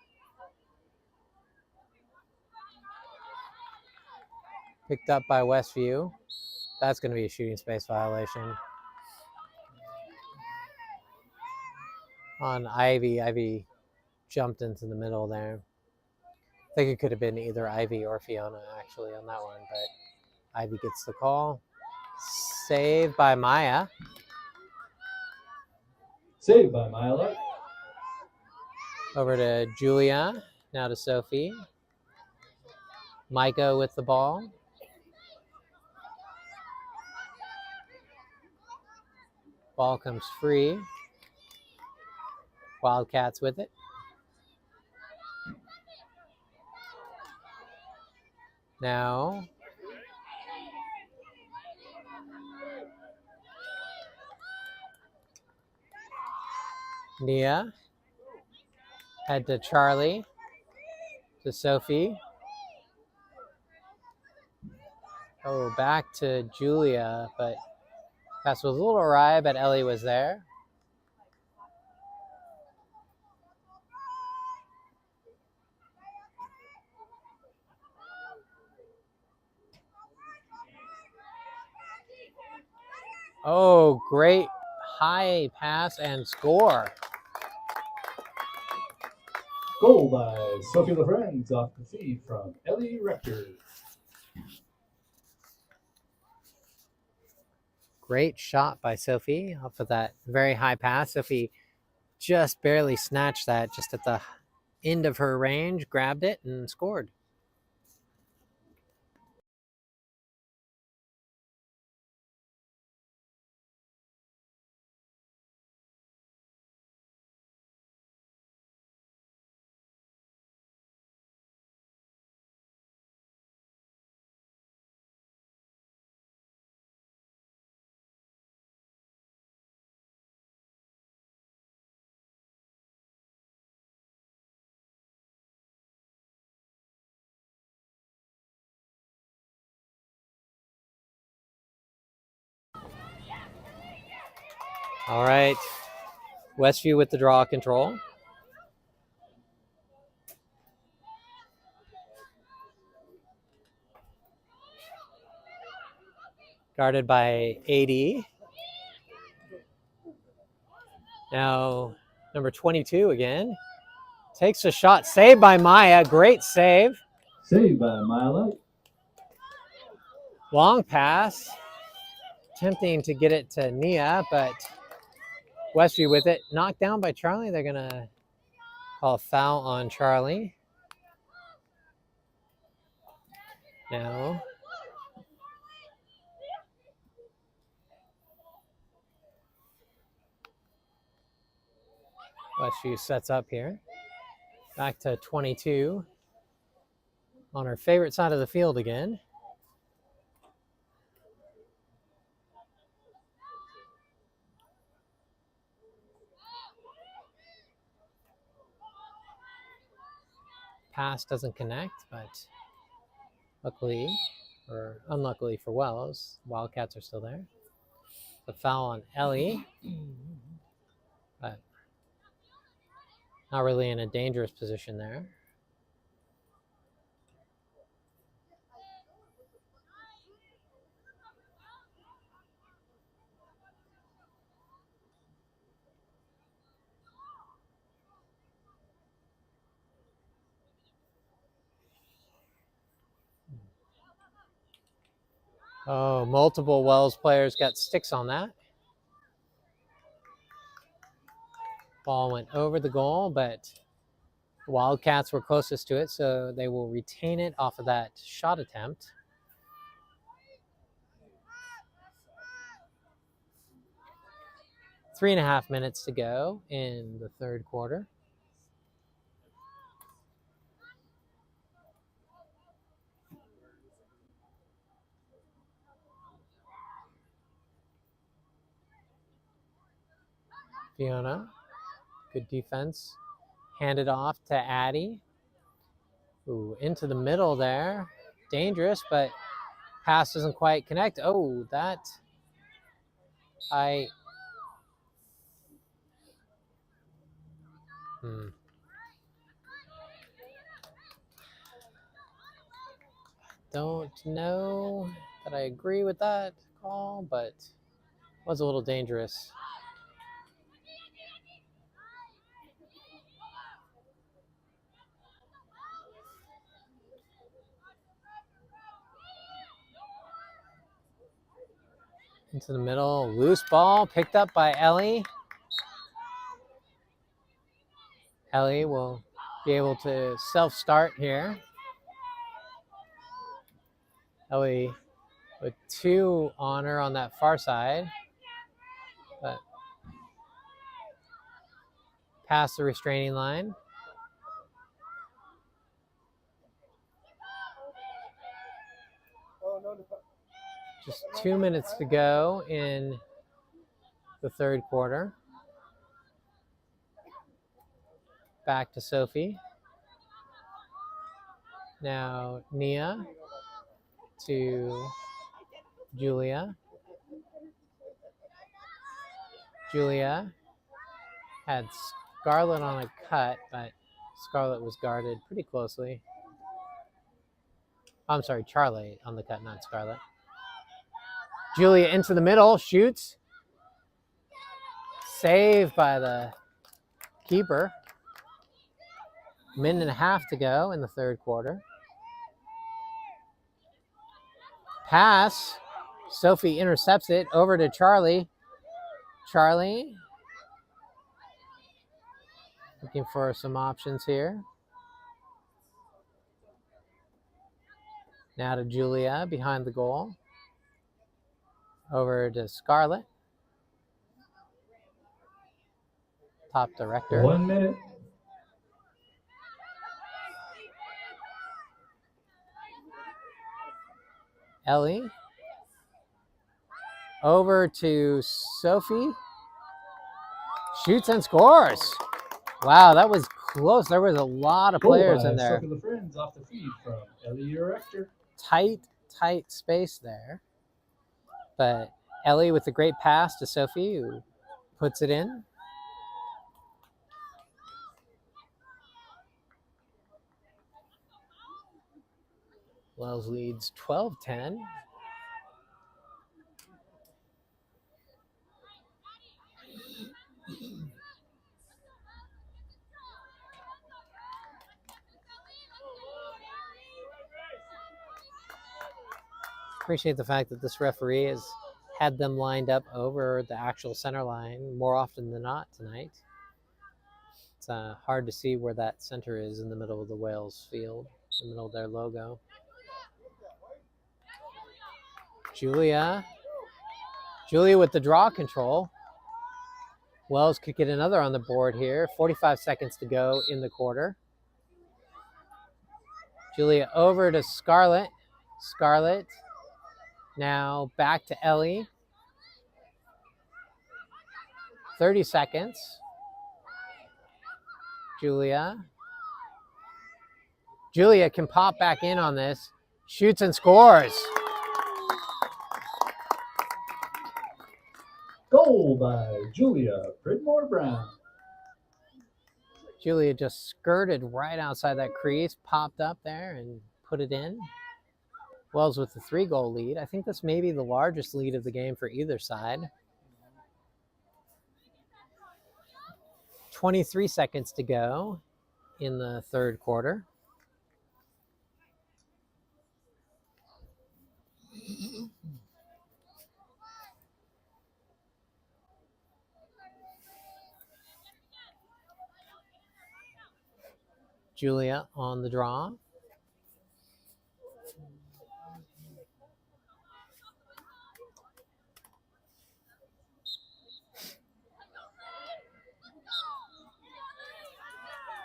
Picked up by Westview. That's going to be a shooting space violation. On Ivy, Ivy jumped into the middle there. I think it could have been either Ivy or Fiona actually on that one, but Ivy gets the call. Saved by Maya. Saved by Maya. Over to Julia. Now to Sophie. Micah with the ball. Ball comes free. Wildcats with it. Now Nia. Head to Charlie. To Sophie. Oh, back to Julia, but pass was a little awry, but Ellie was there. Oh, great high pass and score. Goal by Sophie LaFrance off the tee from Ellie Rector. Great shot by Sophie off of that very high pass. Sophie just barely snatched that just at the end of her range, grabbed it, and scored. All right, Westview with the draw control. Guarded by AD. Now, number 22 again. Takes a shot, saved by Maya. Great save. Saved by Maya. Long pass. Tempting to get it to Nia, but Westview with it. Knocked down by Charlie. They're going to call a foul on Charlie. Now, Westview sets up here. Back to 22. On her favorite side of the field again. Pass doesn't connect, but luckily, or unluckily for Wells, Wildcats are still there. The foul on Ellie, but not really in a dangerous position there. Oh, multiple Wells players got sticks on that. Ball went over the goal, but the Wildcats were closest to it, so they will retain it off of that shot attempt. Three and a half minutes to go in the third quarter. Fiona, good defense. Handed off to Addie. Ooh, into the middle there. Dangerous, but pass doesn't quite connect. Oh, that I don't know that I agree with that call, but it was a little dangerous. Into the middle, loose ball picked up by Ellie. Ellie will be able to self-start here. Ellie with 2 on her on that far side, but past the restraining line. Just 2 minutes to go in the third quarter. Back to Sophie. Now Nia to Julia. Julia had Scarlett on a cut, but Scarlett was guarded pretty closely. I'm sorry, Charlie on the cut, not Scarlett. Julia into the middle, shoots. Saved by the keeper. Minute and a half to go in the third quarter. Pass. Sophie intercepts it over to Charlie. Charlie looking for some options here. Now to Julia behind the goal. Over to Scarlett. Top director. 1 minute. Ellie. Over to Sophie. Shoots and scores. Wow, that was close. There was a lot of players in there. Sophie LaFriends off the feed from Ellie Erector. Tight space there. But Ellie with a great pass to Sophie, who puts it in. Wells leads 12-10. Appreciate the fact that this referee has had them lined up over the actual center line more often than not tonight. It's hard to see where that center is in the middle of the Wales field, in the middle of their logo. Julia with the draw control. Wells could get another on the board here. 45 seconds to go in the quarter. Julia over to Scarlett. Scarlett now back to Ellie. 30 seconds. Julia can pop back in on this. Shoots and scores. Goal by Julia Pridmore Brown. Julia just skirted right outside that crease, popped up there and put it in. Wells with the 3-goal lead. I think this may be the largest lead of the game for either side. 23 seconds to go in the third quarter. Julia on the draw.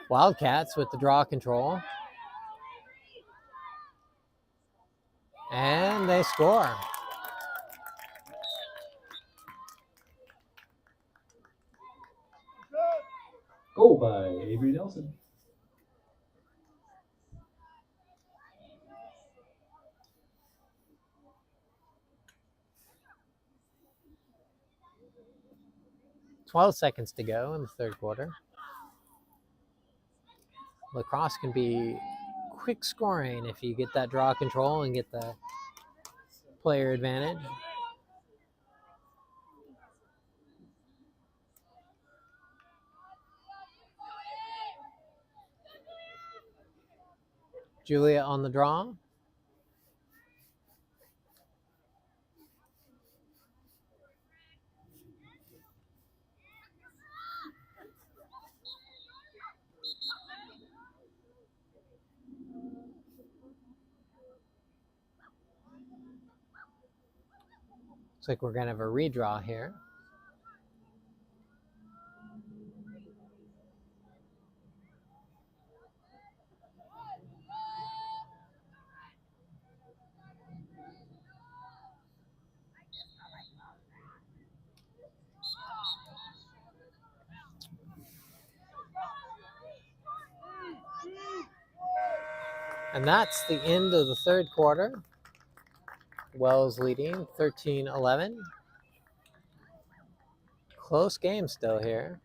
Wildcats with the draw control. And they score. Goal by Avery Nelson. Seconds to go in the third quarter. Lacrosse can be quick scoring if you get that draw control and get the player advantage. Julia on the draw. Looks like we're going to have a redraw here. And that's the end of the third quarter. Wells leading 13-11. Close game still here.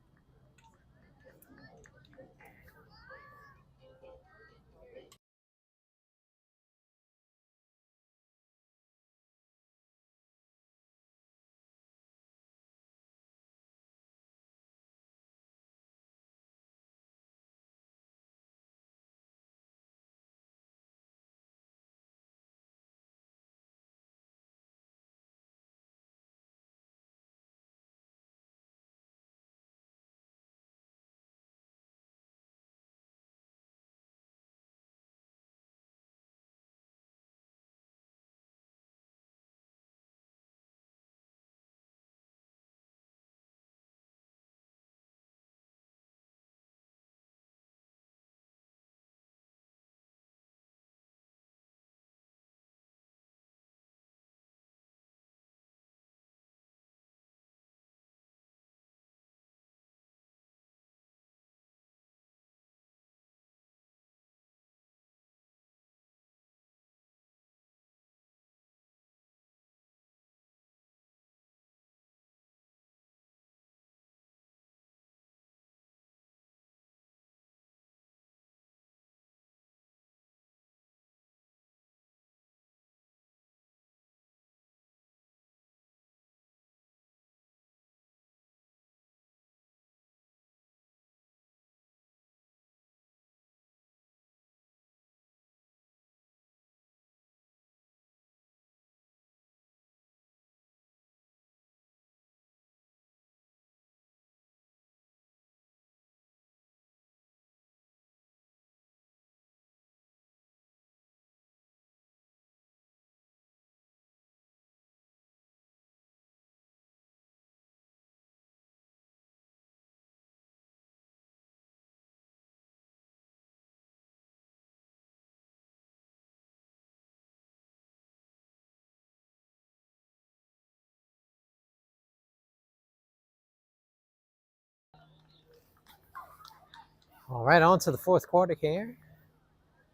All right, on to the fourth quarter here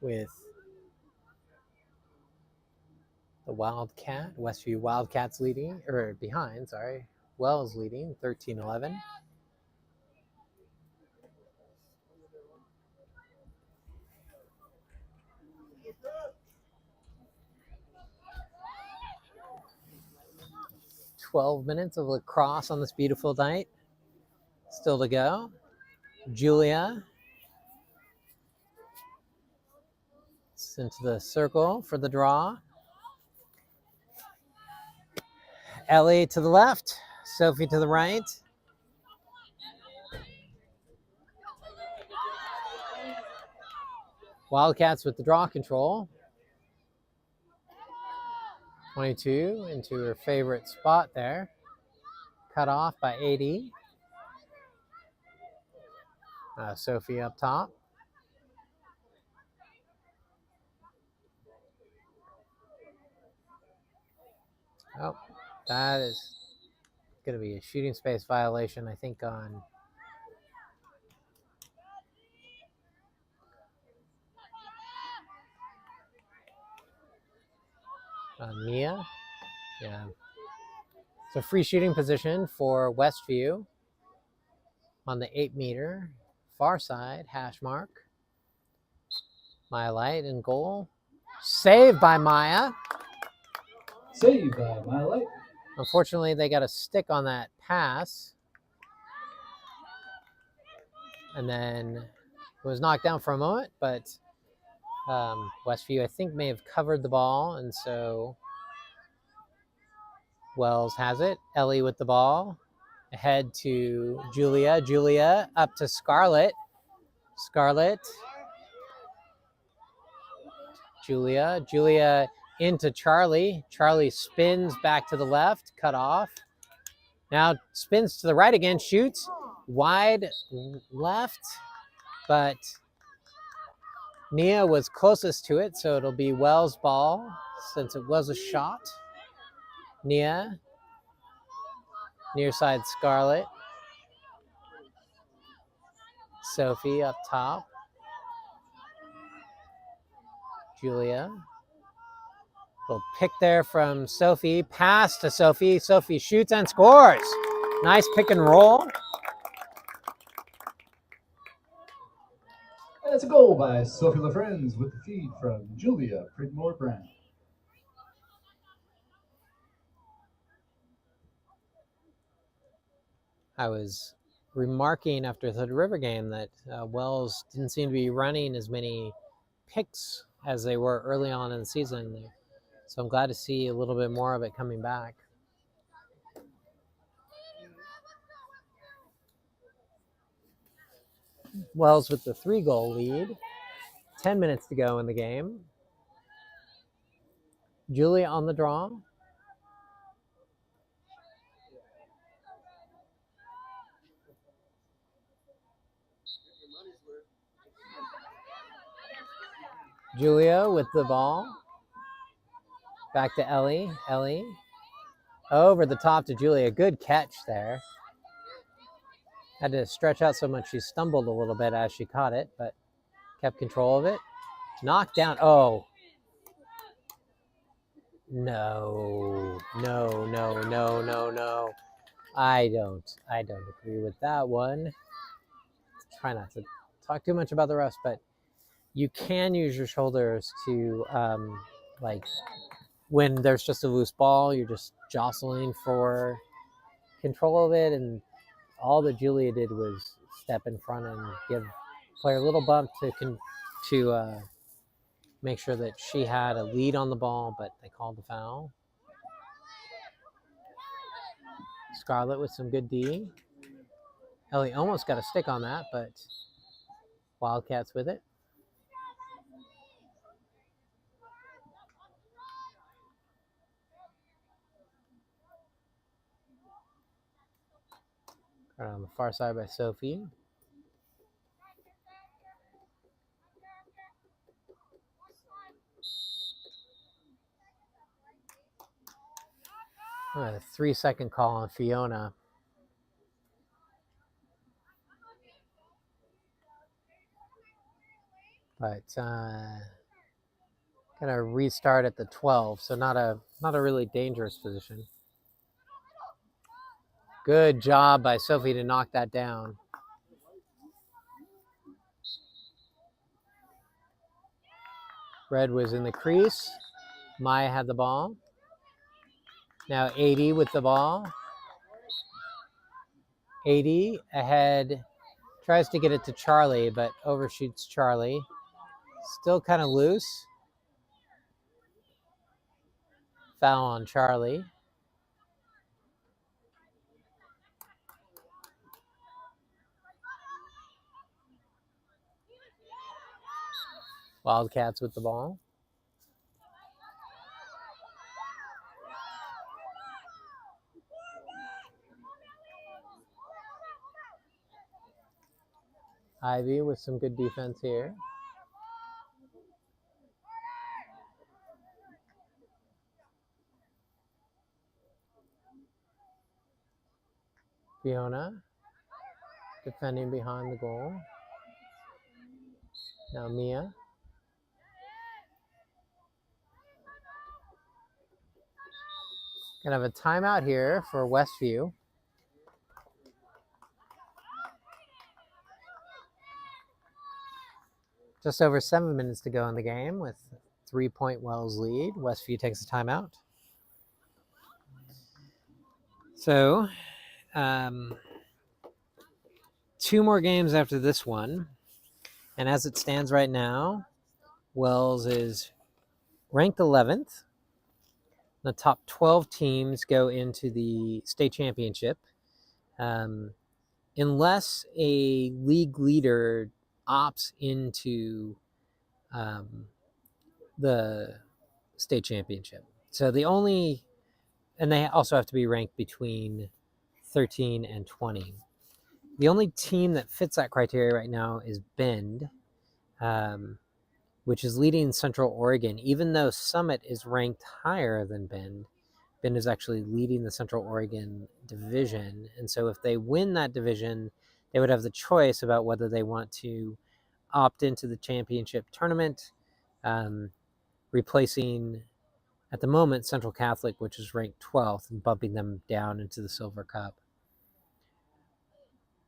with the Westview Wildcats leading, or behind, sorry. Wells leading 13-11. .12 minutes of lacrosse on this beautiful night. Still to go. Julia it's into the circle for the draw. Ellie to the left, Sophie to the right. Wildcats with the draw control. 22 into her favorite spot there. Cut off by 80. Sophie up top. Oh, that is going to be a shooting space violation, I think, on Mia. Yeah. So free shooting position for Westview on the 8-meter far side hash mark. Maya Light in goal. Saved by Maya. Saved by Maya Light. Unfortunately, they got a stick on that pass. And then it was knocked down for a moment, but Westview, I think, may have covered the ball. And so Wells has it. Ellie with the ball. Ahead to Julia. Julia up to Scarlett. Scarlett. Julia. Julia into Charlie. Charlie spins back to the left. Cut off. Now spins to the right again. Shoots. Wide left. But Nia was closest to it, so it'll be Wells' ball since it was a shot. Nia. Near side Scarlett. Sophie up top. Julia. Little pick there from Sophie. Pass to Sophie. Sophie shoots and scores. Nice pick and roll. And it's a goal by Sophie LaFrenz with the feed from Julia Pridmore Brown. I was remarking after the River game that Wells didn't seem to be running as many picks as they were early on in the season. So I'm glad to see a little bit more of it coming back. Wells with the 3-goal lead. 10 minutes to go in the game. Julia on the draw. Julia with the ball. Back to Ellie. Ellie. Over the top to Julia. Good catch there. Had to stretch out so much she stumbled a little bit as she caught it, but kept control of it. Knocked down. Oh. No. No, no, no, no, no. I don't agree with that one. Try not to talk too much about the refs, but you can use your shoulders to like when there's just a loose ball, you're just jostling for control of it, and all that Julia did was step in front and give player a little bump to make sure that she had a lead on the ball, but they called the foul. Scarlett with some good D. Ellie almost got a stick on that, but Wildcats with it. Right on the far side by Sophie. A 3-second call on Fiona. But gonna restart at the 12, so not a really dangerous position. Good job by Sophie to knock that down. Red was in the crease. Maya had the ball. Now 80 with the ball. 80 ahead. Tries to get it to Charlie, but overshoots Charlie. Still kind of loose. Foul on Charlie. Wildcats with the ball. Ivy with some good defense here. Fiona defending behind the goal. Now Mia. Gonna have a timeout here for Westview. Just over 7 minutes to go in the game with 3-point Wells lead. Westview takes a timeout. So, 2 more games after this one. And as it stands right now, Wells is ranked 11th. The top 12 teams go into the state championship. Unless a league leader opts into the state championship. So and they also have to be ranked between 13 and 20. The only team that fits that criteria right now is Bend, which is leading Central Oregon. Even though Summit is ranked higher than Bend, Bend is actually leading the Central Oregon division. And so if they win that division, they would have the choice about whether they want to opt into the championship tournament, replacing, at the moment, Central Catholic, which is ranked 12th, and bumping them down into the Silver Cup.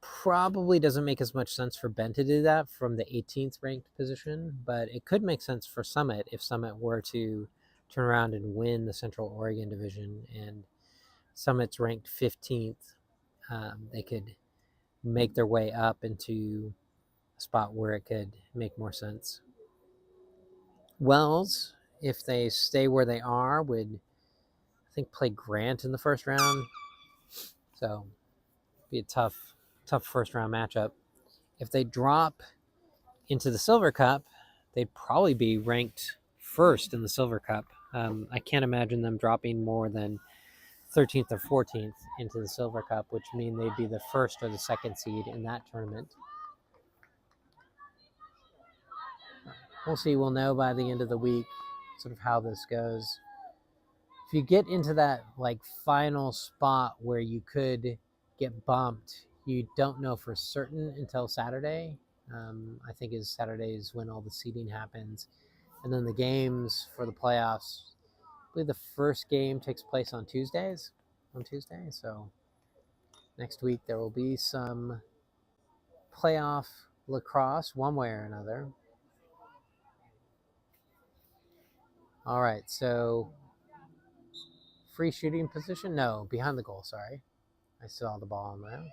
Probably doesn't make as much sense for Ben to do that from the 18th ranked position, but it could make sense for Summit if Summit were to turn around and win the Central Oregon division, and Summit's ranked 15th. They could make their way up into a spot where it could make more sense. Wells, if they stay where they are, would, I think, play Grant in the first round. So be a tough first round matchup. If they drop into the Silver Cup, they'd probably be ranked first in the Silver Cup. I can't imagine them dropping more than 13th or 14th into the Silver Cup, which mean they'd be the first or the second seed in that tournament. We'll see. We'll know by the end of the week sort of how this goes. If you get into that like final spot where you could get bumped, you don't know for certain until Saturday. I think is Saturday is when all the seeding happens. And then the games for the playoffs, I believe the first game takes place on Tuesday. So next week there will be some playoff lacrosse one way or another. All right, so free shooting position? No, behind the goal, sorry. I saw the ball on there.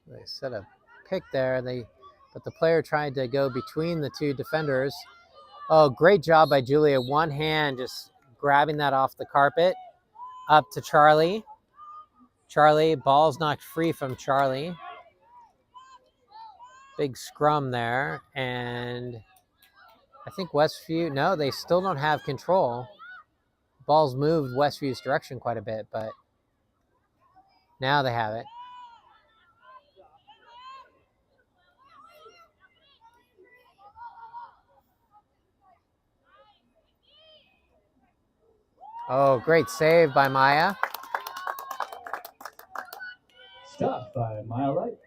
They set a pick there, but the player tried to go between the two defenders. Oh, great job by Julia. One hand just grabbing that off the carpet. Up to Charlie. Charlie, ball's knocked free from Charlie. Big scrum there. And I think Westview, no, they still don't have control. Ball's moved Westview's direction quite a bit, but now they have it. Oh, great save by Maya. Stopped by Maya Light.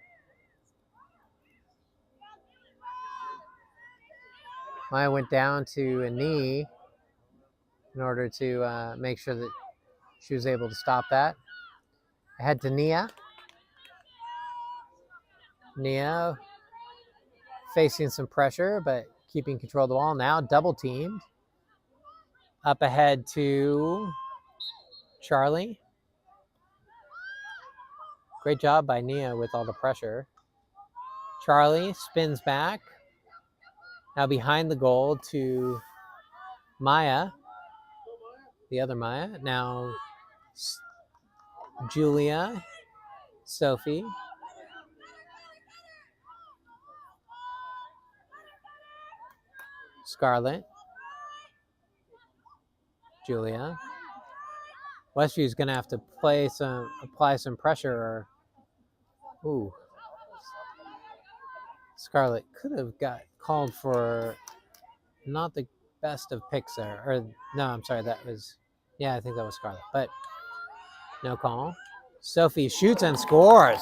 Maya went down to a knee in order to make sure that she was able to stop that. Ahead to Nia. Nia facing some pressure, but keeping control of the ball. Now double teamed. Up ahead to Charlie. Great job by Nia with all the pressure. Charlie spins back. Now behind the goal to Maya, the other Maya. Now Julia, Sophie, Scarlett, Julia. Westview is going to have to apply some pressure. Ooh, Scarlett could have got called for not the best of picks there. Or no, I'm sorry, that was, yeah, I think that was Scarlett. But no call. Sophie shoots and scores.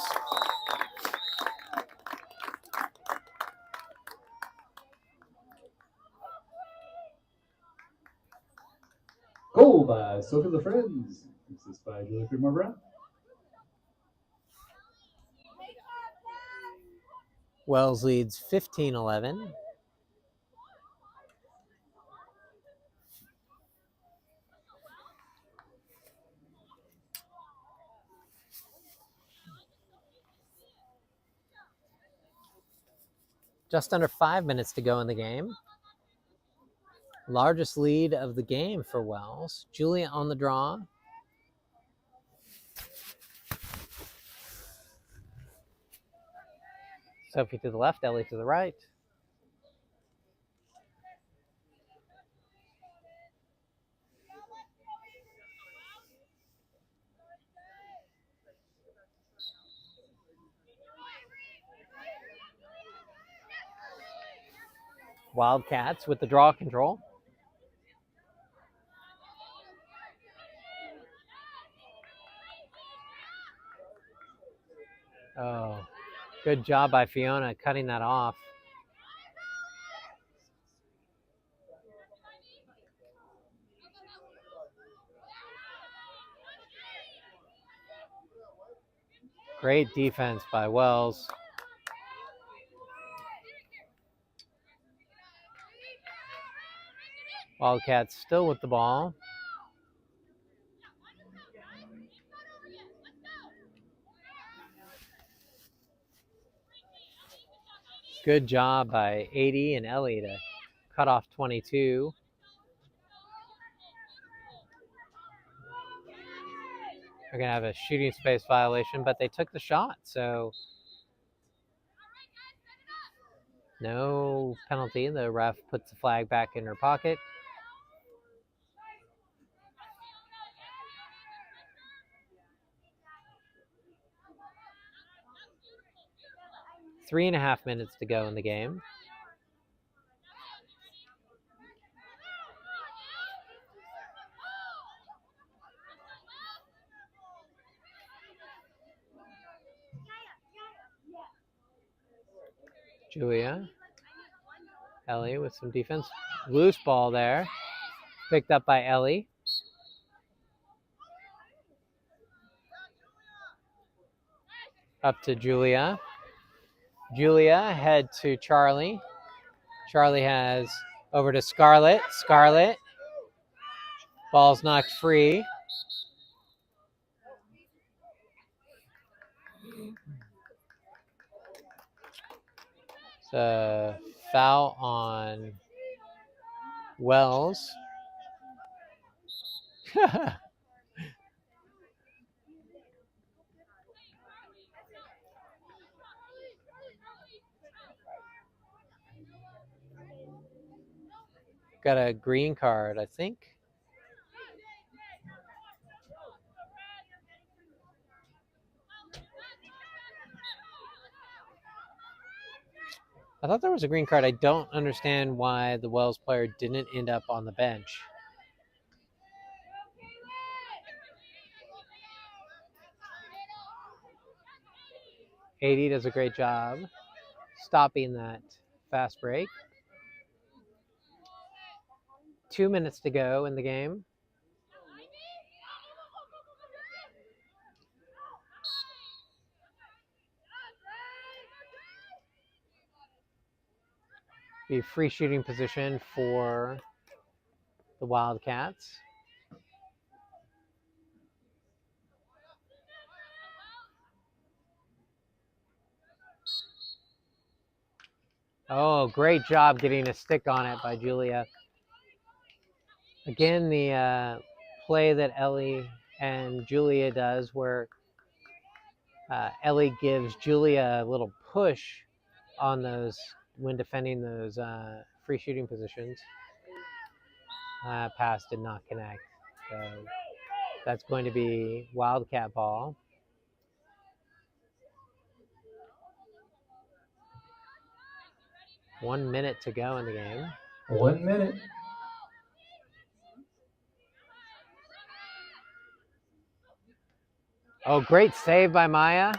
Goal by Sophie LaFriends. Assist by Julie Fremont Brown. Wells leads 15-11. Just under 5 minutes to go in the game. Largest lead of the game for Wells. Julia on the draw. Sophie to the left, Ellie to the right. Wildcats with the draw control. Oh, good job by Fiona cutting that off. Great defense by Wells. Wildcats still with the ball. Good job by 80 and Ellie to cut off 22. They're going to have a shooting space violation, but they took the shot, so no penalty. The ref puts the flag back in her pocket. Three and a half minutes to go in the game. Julia. Ellie with some defense. Loose ball there. Picked up by Ellie. Up to Julia. Julia head to Charlie. Charlie has over to Scarlett. Scarlett. Ball's knocked free. It's a foul on Wells. Got a green card, I think. I thought there was a green card. I don't understand why the Wells player didn't end up on the bench. AD does a great job stopping that fast break. 2 minutes to go in the game. Be free shooting position for the Wildcats. Oh, great job getting a stick on it by Julia. Again, the play that Ellie and Julia does where Ellie gives Julia a little push on those when defending those free shooting positions. Pass did not connect. So that's going to be Wildcat ball. One minute to go in the game. 1 minute. Oh, great save by Maya.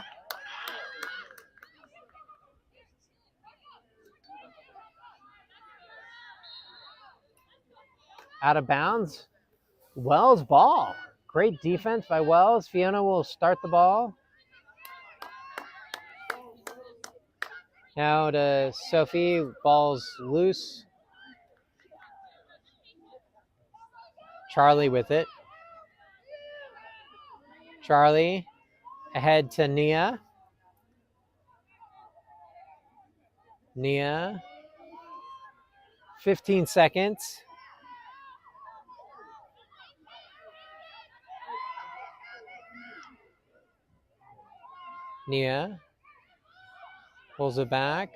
Out of bounds. Wells ball. Great defense by Wells. Fiona will start the ball. Now to Sophie. Ball's loose. Charlie with it. Charlie ahead to Nia. Nia. 15 seconds. Nia pulls it back.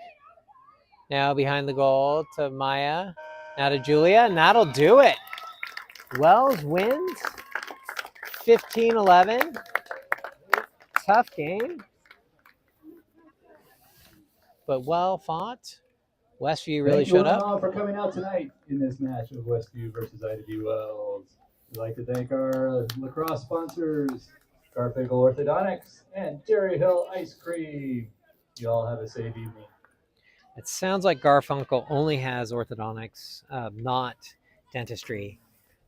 Now behind the goal to Maya. Now to Julia, and that'll do it. Wells wins 15-11. Tough game, but well fought. Westview really showed up. Thank you all for coming out tonight in this match of Westview versus IW Wells. We'd like to thank our lacrosse sponsors, Garfinkel Orthodontics and Jerry Hill Ice Cream. You all have a safe evening. It sounds like Garfunkel only has orthodontics, not dentistry.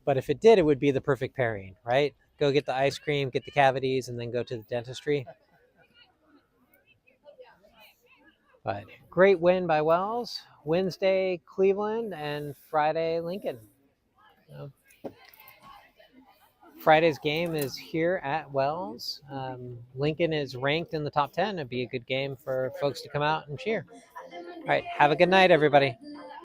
But if it did, it would be the perfect pairing, right? Go get the ice cream, get the cavities, and then go to the dentistry. But great win by Wells. Wednesday, Cleveland, and Friday, Lincoln. So, Friday's game is here at Wells. Lincoln is ranked in the top 10. It'd be a good game for folks to come out and cheer. All right, have a good night, everybody.